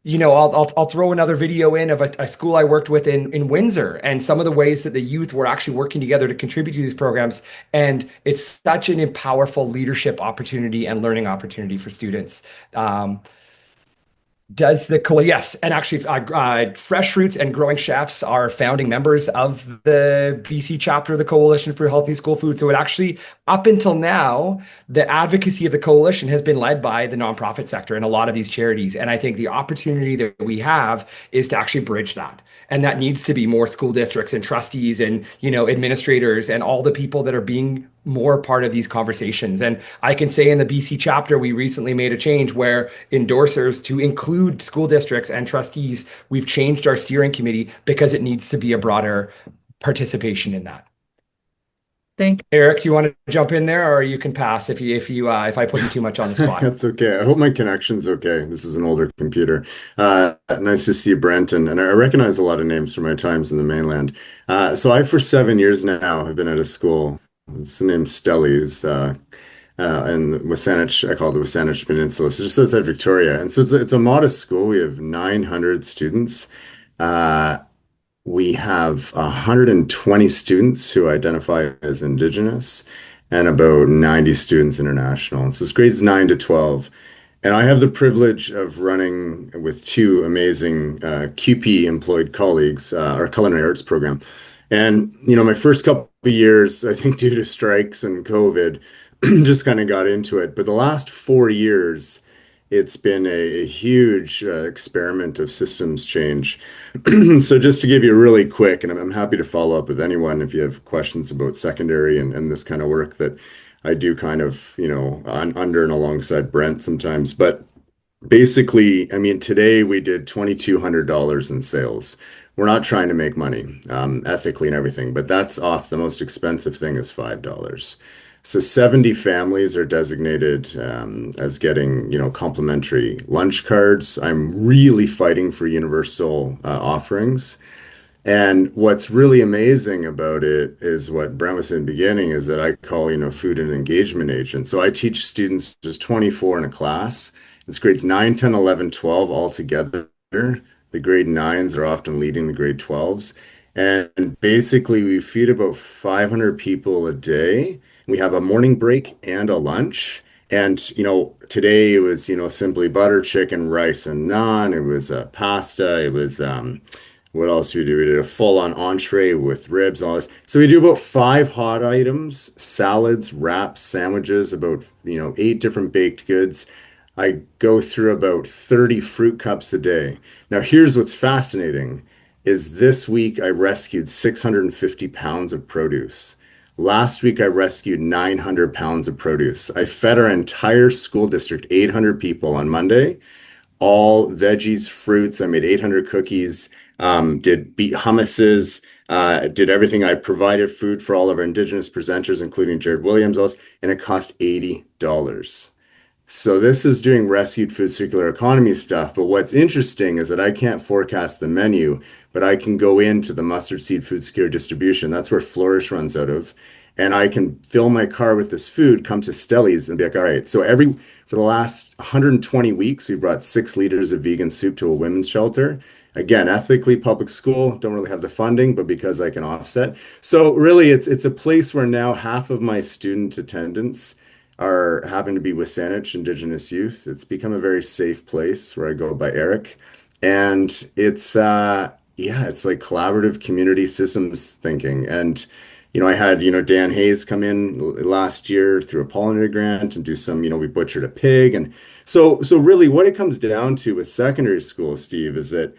I'll throw another video in of a school I worked with in Windsor, and some of the ways that the youth were actually working together to contribute to these programs. And it's such an powerful leadership opportunity and learning opportunity for students. Yes, and actually Fresh Fruits and Growing Chefs are founding members of the BC chapter of the Coalition for Healthy School Food. So it actually, up until now, the advocacy of the coalition has been led by the nonprofit sector and a lot of these charities. And I think the opportunity that we have is to actually bridge that. And that needs to be more school districts and trustees and, administrators and all the people that are being more part of these conversations. And I can say in the BC chapter, we recently made a change where endorsers to include school districts and trustees, we've changed our steering committee because it needs to be a broader participation in that. Thank you. Eric, do you want to jump in there, or you can pass if I put you too much on the spot? That's okay. I hope my connection's okay. This is an older computer. Nice to see Brent, and I recognize a lot of names from my times in the mainland. So I, for 7 years now, have been at a school. It's named Stellies, and Wasanich, I call it the Wasanich Peninsula, so just outside Victoria. And so it's a modest school. We have 900 students. We have 120 students who identify as Indigenous, and about 90 students international. And so it's grades 9 to 12. And I have the privilege of running with 2 amazing QP employed colleagues, our culinary arts program. And, my first couple of years, I think due to strikes and COVID, just kind of got into it. But the last 4 years, it's been a huge experiment of systems change. So just to give you really quick, and I'm happy to follow up with anyone if you have questions about secondary and this kind of work that I do kind of, under and alongside Brent sometimes. But basically, today we did $2,200 in sales. We're not trying to make money ethically and everything, but that's off. The most expensive thing is $5. So 70 families are designated as getting, complimentary lunch cards. I'm really fighting for universal offerings. And what's really amazing about it is what Brent was saying in the beginning, is that I call, food and engagement agent. So I teach students, there's 24 in a class. It's grades 9, 10, 11, 12 all together. The grade 9s are often leading the grade 12s. And basically, we feed about 500 people a day. We have a morning break and a lunch. And, today it was, simply butter chicken, rice, and naan. It was pasta. It was, what else did we do? We did a full-on entree with ribs, all this. So we do about 5 hot items, salads, wraps, sandwiches, about, 8 different baked goods. I go through about 30 fruit cups a day. Now, here's what's fascinating is this week I rescued 650 pounds of produce. Last week I rescued 900 pounds of produce. I fed our entire school district, 800 people on Monday, all veggies, fruits. I made 800 cookies, did beet hummuses, did everything. I provided food for all of our Indigenous presenters, including Jared Williams, and it cost $80. So this is doing rescued food circular economy stuff. But what's interesting is that I can't forecast the menu, but I can go into the mustard seed food secure distribution. That's where Flourish runs out of. And I can fill my car with this food, come to Stelli's and be like, all right, so for the last 120 weeks, we brought 6 liters of vegan soup to a women's shelter. Again, ethically, public school, don't really have the funding, but because I can offset. So really, it's a place where now half of my student attendance happen to be with Saanich Indigenous youth. It's become a very safe place where I go by Eric. And it's it's like collaborative community systems thinking. And I had Dan Hayes come in last year through a pollinator grant and do some, we butchered a pig. And so really what it comes down to with secondary school, Steve, is that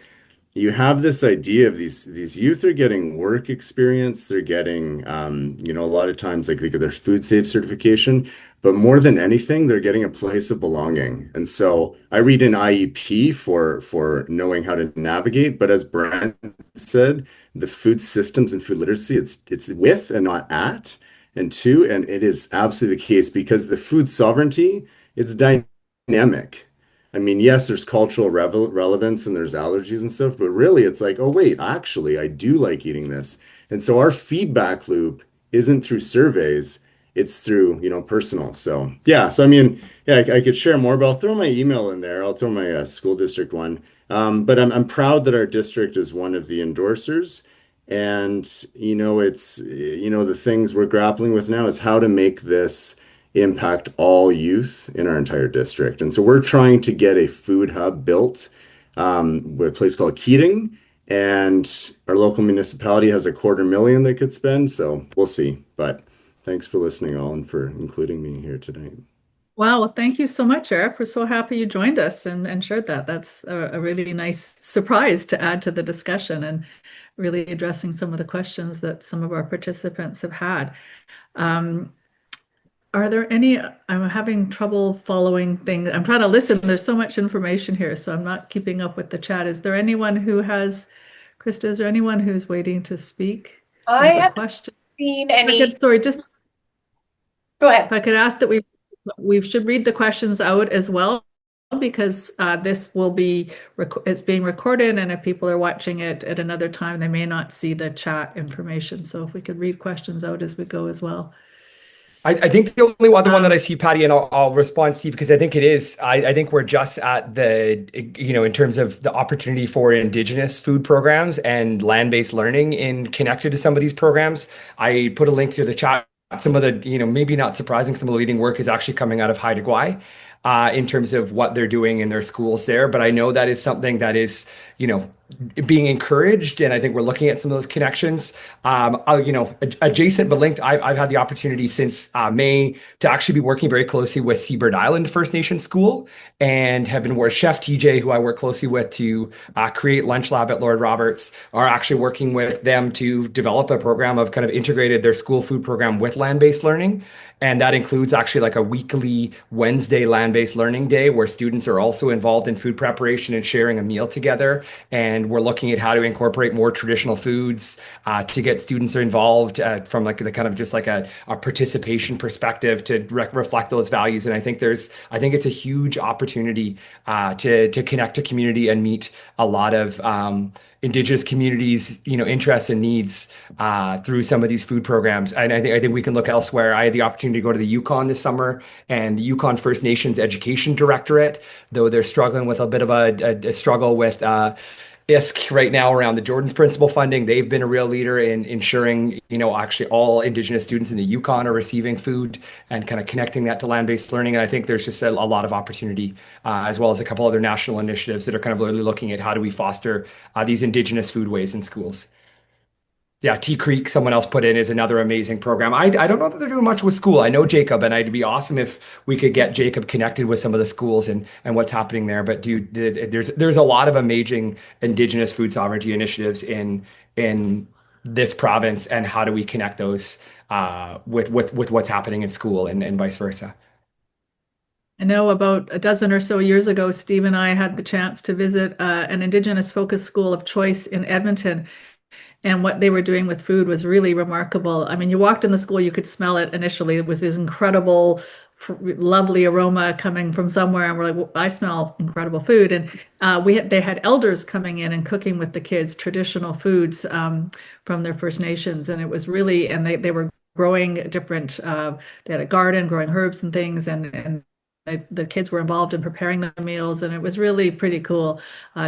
you have this idea of these youth are getting work experience. They're getting, a lot of times like they get their food safe certification, but more than anything, they're getting a place of belonging. And so I read an IEP for knowing how to navigate. But as Brent said, the food systems and food literacy, it's with and not at, and to, and it is absolutely the case because the food sovereignty, it's dynamic. I mean, yes, there's cultural relevance and there's allergies and stuff, but really it's like, oh, wait, actually, I do like eating this. And so our feedback loop isn't through surveys, it's through, personal. So, yeah, so I mean, yeah, I could share more, but I'll throw my email in there. I'll throw my school district one. But I'm proud that our district is one of the endorsers. And, it's, the things we're grappling with now is how to make this impact all youth in our entire district. And so we're trying to get a food hub built with a place called Keating, and our local municipality has $250,000 they could spend. So we'll see. But thanks for listening all and for including me here tonight. Wow, well, thank you so much, Eric. We're so happy you joined us and shared that. That's a really nice surprise to add to the discussion and really addressing some of the questions that some of our participants have had. Are there any, I'm having trouble following things. I'm trying to listen. There's so much information here, so I'm not keeping up with the chat. Is there anyone who has, Krista, is there anyone who's waiting to speak? I haven't seen any. Sorry, just go ahead. If I could ask that we should read the questions out as well, because this will be, it's being recorded, and if people are watching it at another time, they may not see the chat information. So if we could read questions out as we go as well. I think the only other one that I see, Patty, and I'll respond, Steve, because I think it is, I think we're just at the, in terms of the opportunity for Indigenous food programs and land-based learning in connected to some of these programs. I put a link through the chat. Some of the, maybe not surprising, some of the leading work is actually coming out of Haida Gwaii in terms of what they're doing in their schools there. But I know that is something that is, being encouraged, and I think we're looking at some of those connections. Adjacent but linked, I've had the opportunity since May to actually be working very closely with Seabird Island First Nation School, and have been where Chef TJ, who I work closely with to create Lunch Lab at Lord Roberts, are actually working with them to develop a program of kind of integrated their school food program with land-based learning. And that includes actually like a weekly Wednesday land-based learning day where students are also involved in food preparation and sharing a meal together. And we're looking at how to incorporate more traditional foods to get students involved from like the kind of just like a participation perspective to reflect those values. And I think it's a huge opportunity to connect to community and meet a lot of Indigenous communities, interests and needs through some of these food programs. And I think we can look elsewhere. I had the opportunity to go to the Yukon this summer, and the Yukon First Nations Education Directorate, though they're struggling with a bit of a struggle with ISK right now around the Jordan's Principle funding. They've been a real leader in ensuring, actually all Indigenous students in the Yukon are receiving food and kind of connecting that to land-based learning. And I think there's just a lot of opportunity, as well as a couple other national initiatives that are kind of really looking at how do we foster these Indigenous foodways in schools. Yeah, Tea Creek, someone else put in, is another amazing program. I don't know that they're doing much with school. I know Jacob, and it'd be awesome if we could get Jacob connected with some of the schools and what's happening there. But dude, there's a lot of amazing Indigenous food sovereignty initiatives in this province, and how do we connect those with what's happening in school and vice versa. I know about a dozen or so years ago, Steve and I had the chance to visit an Indigenous focused school of choice in Edmonton. And what they were doing with food was really remarkable. I mean, you walked in the school, you could smell it initially. It was this incredible, lovely aroma coming from somewhere. And we're like, well, I smell incredible food. And they had elders coming in and cooking with the kids traditional foods from their First Nations. And it was really, and they were growing different, they had a garden growing herbs and things. And the kids were involved in preparing the meals, and it was really pretty cool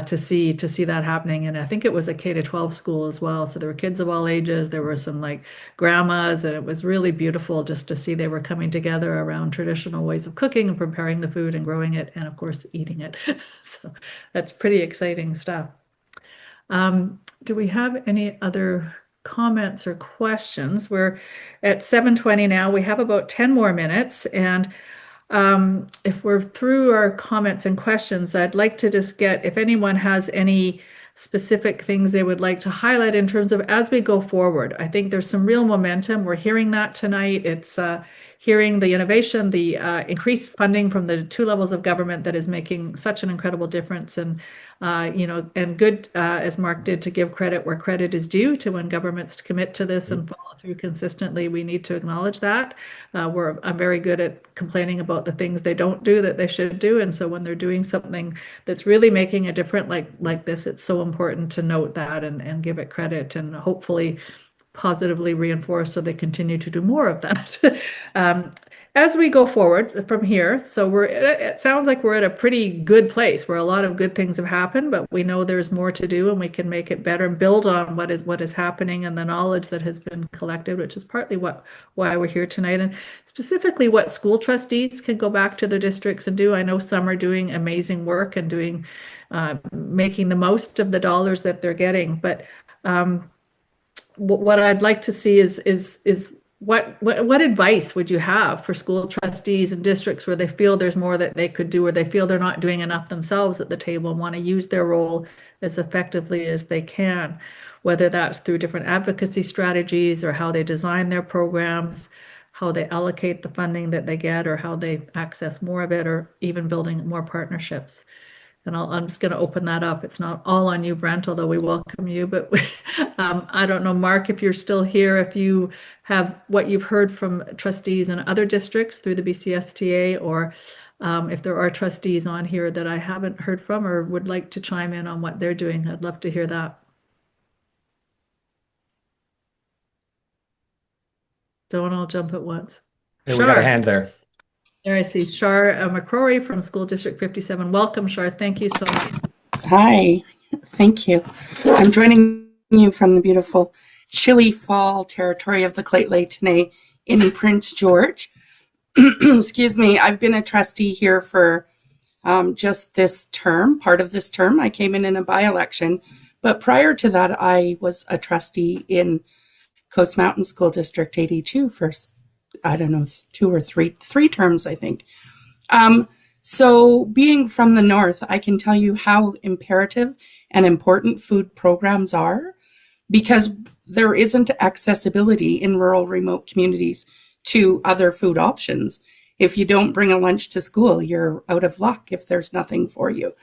to see that happening. And I think it was a K-12 school as well, so there were kids of all ages. There were some like grandmas, and it was really beautiful just to see they were coming together around traditional ways of cooking and preparing the food and growing it, and of course eating it. So that's pretty exciting stuff. Do we have any other comments or questions? We're at 7:20 now. We have about 10 more minutes, and if we're through our comments and questions, I'd like to just get, if anyone has any specific things they would like to highlight in terms of as we go forward. I think there's some real momentum. We're hearing that tonight. It's hearing the innovation, the increased funding from the two levels of government that is making such an incredible difference. And, and good, as Mark did, to give credit where credit is due to when governments commit to this and follow through consistently. We need to acknowledge that. I'm very good at complaining about the things they don't do that they should do. And so when they're doing something that's really making a difference like this, it's so important to note that and give it credit, and hopefully positively reinforce so they continue to do more of that. As we go forward from here, so it sounds like we're at a pretty good place where a lot of good things have happened, but we know there's more to do, and we can make it better and build on what is happening and the knowledge that has been collected, which is partly why we're here tonight. And specifically what school trustees can go back to their districts and do. I know some are doing amazing work and doing making the most of the dollars that they're getting, but what I'd like to see is what advice would you have for school trustees and districts where they feel there's more that they could do, or they feel they're not doing enough themselves at the table and want to use their role as effectively as they can, whether that's through different advocacy strategies or how they design their programs, how they allocate the funding that they get, or how they access more of it, or even building more partnerships. And I'm just going to open that up. It's not all on you, Brent, although we welcome you. But I don't know, Mark, if you're still here, if you have what you've heard from trustees in other districts through the BCSTA, or if there are trustees on here that I haven't heard from or would like to chime in on what they're doing. I'd love to hear that. Don't all jump at once. Hey, we got a hand there. There I see Shar McCrory from School District 57. Welcome, Shar. Thank you so much. Hi, thank you. I'm joining you from the beautiful chilly fall territory of the Lheidli T'enneh in Prince George. Excuse me, I've been a trustee here for just this term, part of this term. I came in a by-election, but prior to that, I was a trustee in Coast Mountain School District 82 for, I don't know, two or three terms, I think. So being from the north, I can tell you how imperative and important food programs are, because there isn't accessibility in rural, remote communities to other food options. If you don't bring a lunch to school, you're out of luck if there's nothing for you.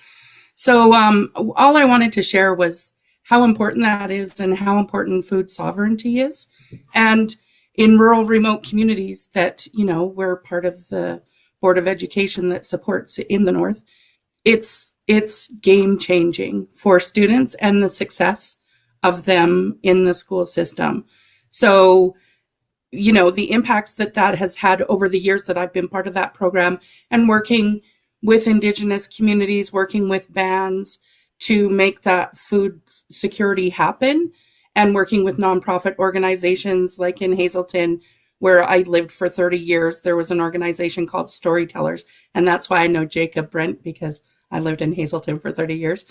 So all I wanted to share was how important that is and how important food sovereignty is. And in rural, remote communities that, you know, we're part of the Board of Education that supports in the north, it's game changing for students and the success of them in the school system. So, you know, the impacts that has had over the years that I've been part of that program and working with Indigenous communities, working with bands to make that food security happen, and working with nonprofit organizations like in Hazelton, where I lived for 30 years, there was an organization called Storytellers. And that's why I know Jacob Brent, because I lived in Hazelton for 30 years.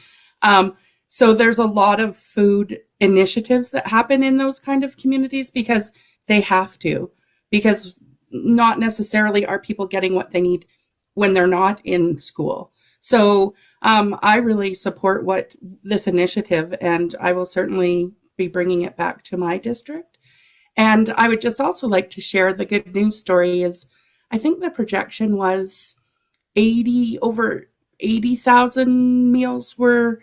So there's a lot of food initiatives that happen in those kind of communities because they have to, because not necessarily are people getting what they need when they're not in school. So I really support what this initiative, and I will certainly be bringing it back to my district. And I would just also like to share the good news story is I think the projection was over 80,000 meals were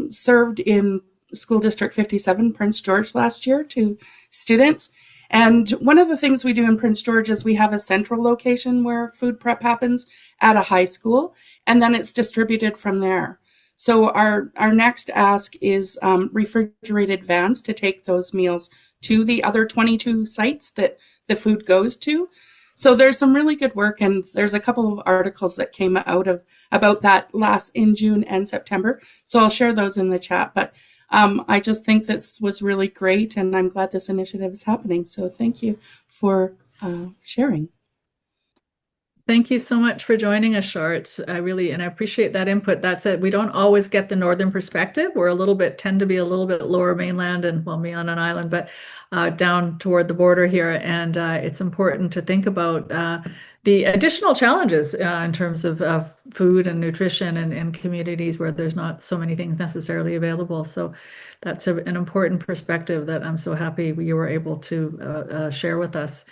served in School District 57, Prince George, last year to students. And one of the things we do in Prince George is we have a central location where food prep happens at a high school, and then it's distributed from there. So our next ask is refrigerated vans to take those meals to the other 22 sites that the food goes to. So there's some really good work, and there's a couple of articles that came out about that in June and September. So I'll share those in the chat. But I just think this was really great, and I'm glad this initiative is happening. So thank you for sharing. Thank you so much for joining us, Shar. I appreciate that input. That's it. We don't always get the northern perspective. We're tend to be a little bit lower mainland and me on an island, but down toward the border here. And it's important to think about the additional challenges in terms of food and nutrition in communities where there's not so many things necessarily available. So that's an important perspective that I'm so happy you were able to share with us.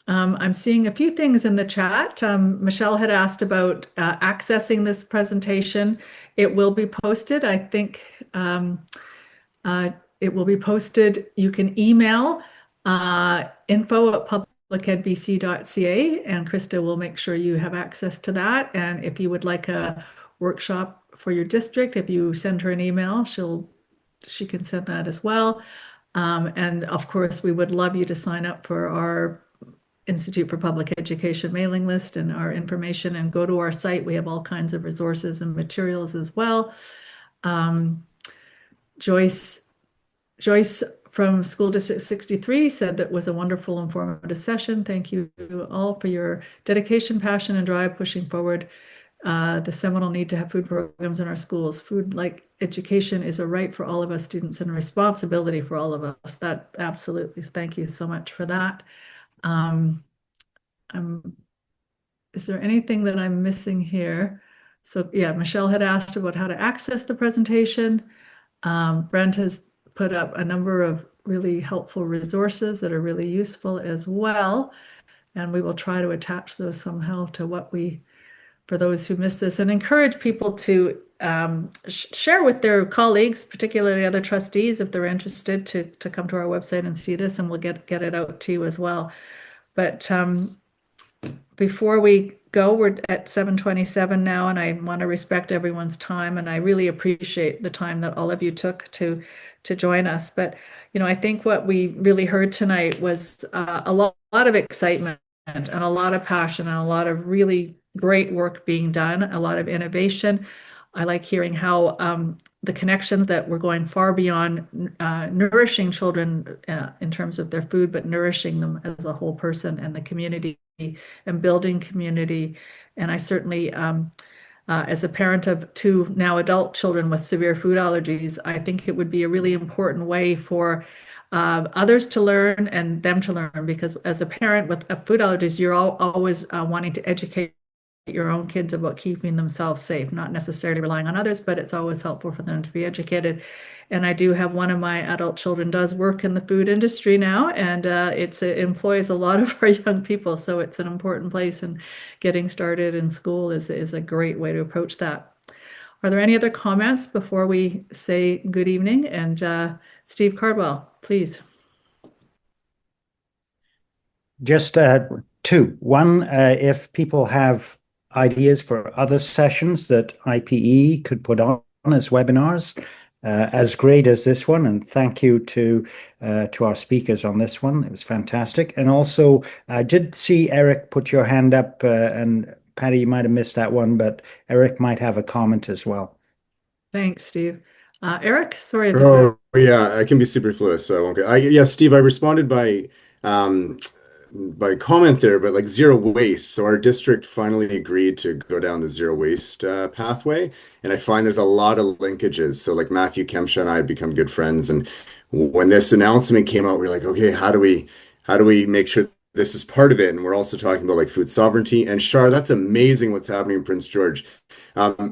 I'm seeing a few things in the chat. Michelle had asked about accessing this presentation. It will be posted. I think it will be posted. You can email info@publicedbc.ca, and Krista will make sure you have access to that. And if you would like a workshop for your district, if you send her an email, she can send that as well. And of course, we would love you to sign up for our Institute for Public Education mailing list and our information, and go to our site. We have all kinds of resources and materials as well. Joyce from School District 63 said that was a wonderful, informative session. Thank you all for your dedication, passion, and drive pushing forward the seminal need to have food programs in our schools. Food like education is a right for all of us students and a responsibility for all of us. That absolutely. Thank you so much for that. Is there anything that I'm missing here? So yeah, Michelle had asked about how to access the presentation. Brent has put up a number of really helpful resources that are really useful as well. And we will try to attach those somehow to for those who missed this, and encourage people to share with their colleagues, particularly other trustees, if they're interested to come to our website and see this, and we'll get it out to you as well. But before we go, we're at 7:27 now, and I want to respect everyone's time, and I really appreciate the time that all of you took to join us. But I think what we really heard tonight was a lot of excitement and a lot of passion and a lot of really great work being done, a lot of innovation. I like hearing how the connections that we're going far beyond nourishing children in terms of their food, but nourishing them as a whole person and the community and building community. And I certainly, as a parent of two now adult children with severe food allergies, I think it would be a really important way for others to learn and them to learn, because as a parent with food allergies, you're always wanting to educate your own kids about keeping themselves safe, not necessarily relying on others, but it's always helpful for them to be educated. And I do have one of my adult children does work in the food industry now, and it employs a lot of our young people. So it's an important place, and getting started in school is a great way to approach that. Are there any other comments before we say good evening? And Steve Cardwell, please. Just two. One, if people have ideas for other sessions that IPE could put on as webinars, as great as this one, and thank you to our speakers on this one. It was fantastic. And also, I did see Eric put your hand up, and Patty, you might have missed that one, but Eric might have a comment as well. Thanks, Steve. Eric, sorry. Oh, yeah, I can be superfluous, so I won't go. Yeah, Steve, I responded by comment there, but like zero waste. So our district finally agreed to go down the zero waste pathway, and I find there's a lot of linkages. So like Matthew Kemsha and I have become good friends, and when this announcement came out, we are like, okay, how do we make sure this is part of it? And we're also talking about like food sovereignty. And Shar, that's amazing what's happening in Prince George.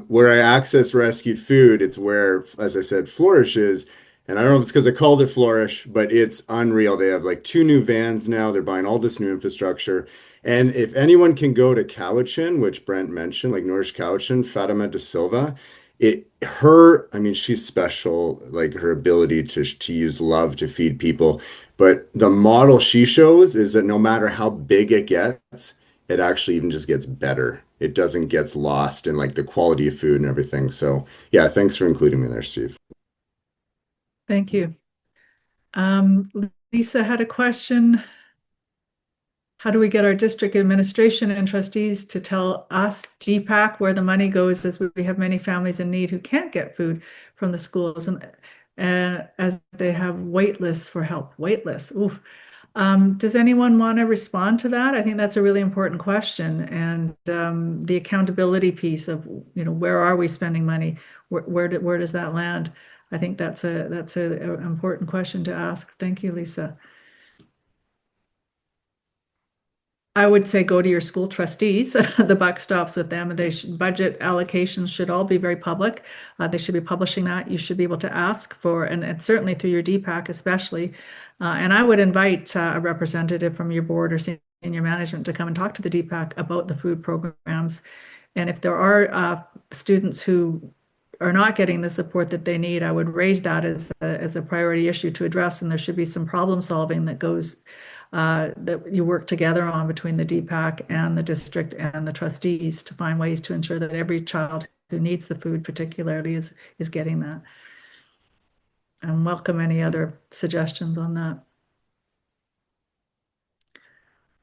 Where I access rescued food, it's where, as I said, Flourish is. And I don't know if it's because I called it Flourish, but it's unreal. They have like 2 new vans now. They're buying all this new infrastructure. And if anyone can go to Cowichan, which Brent mentioned, like Nourish Cowichan, Fatima da Silva, I mean, she's special, like her ability to use love to feed people. But the model she shows is that no matter how big it gets, it actually even just gets better. It doesn't get lost in like the quality of food and everything. So yeah, thanks for including me there, Steve. Thank you. Lisa had a question. How do we get our district administration and trustees to tell us, GPAC, where the money goes, as we have many families in need who can't get food from the schools, and as they have wait lists for help? Wait lists. Oof. Does anyone want to respond to that? I think that's a really important question, and the accountability piece of, where are we spending money? Where does that land? I think that's an important question to ask. Thank you, Lisa. I would say go to your school trustees. The buck stops with them. Budget allocations should all be very public. They should be publishing that. You should be able to ask for, and certainly through your DPAC especially. And I would invite a representative from your board or senior management to come and talk to the DPAC about the food programs. And if there are students who are not getting the support that they need, I would raise that as a priority issue to address. And there should be some problem solving that goes that you work together on between the DPAC and the district and the trustees to find ways to ensure that every child who needs the food particularly is getting that. And welcome any other suggestions on that.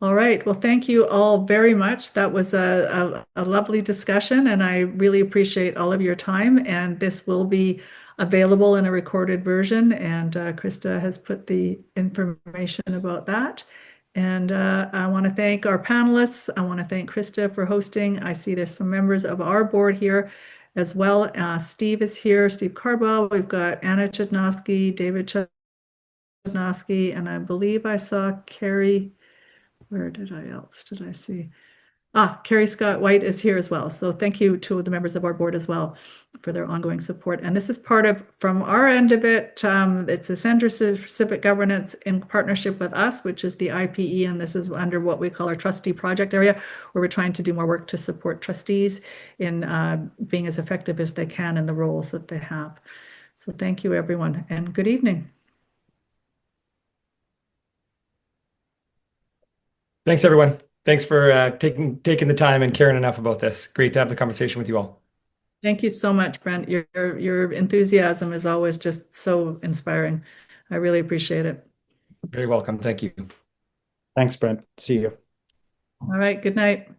All right, well, thank you all very much. That was a lovely discussion, and I really appreciate all of your time. And this will be available in a recorded version, and Krista has put the information about that. And I want to thank our panelists. I want to thank Krista for hosting. I see there's some members of our board here as well. Steve is here, Steve Cardwell. We've got Anna Chudnovsky, David Chudnovsky, and I believe I saw Carrie. Where did I see? Carrie Scott White is here as well. So thank you to the members of our board as well for their ongoing support. And this is part of, from our end of it, it's the Center for Civic Governance in partnership with us, which is the IPE. And this is under what we call our trustee project area, where we're trying to do more work to support trustees in being as effective as they can in the roles that they have. So thank you, everyone, and good evening. Thanks, everyone. Thanks for taking the time and caring enough about this. Great to have the conversation with you all. Thank you so much, Brent. Your enthusiasm is always just so inspiring. I really appreciate it. Very welcome. Thank you. Thanks, Brent. See you. All right. Good night.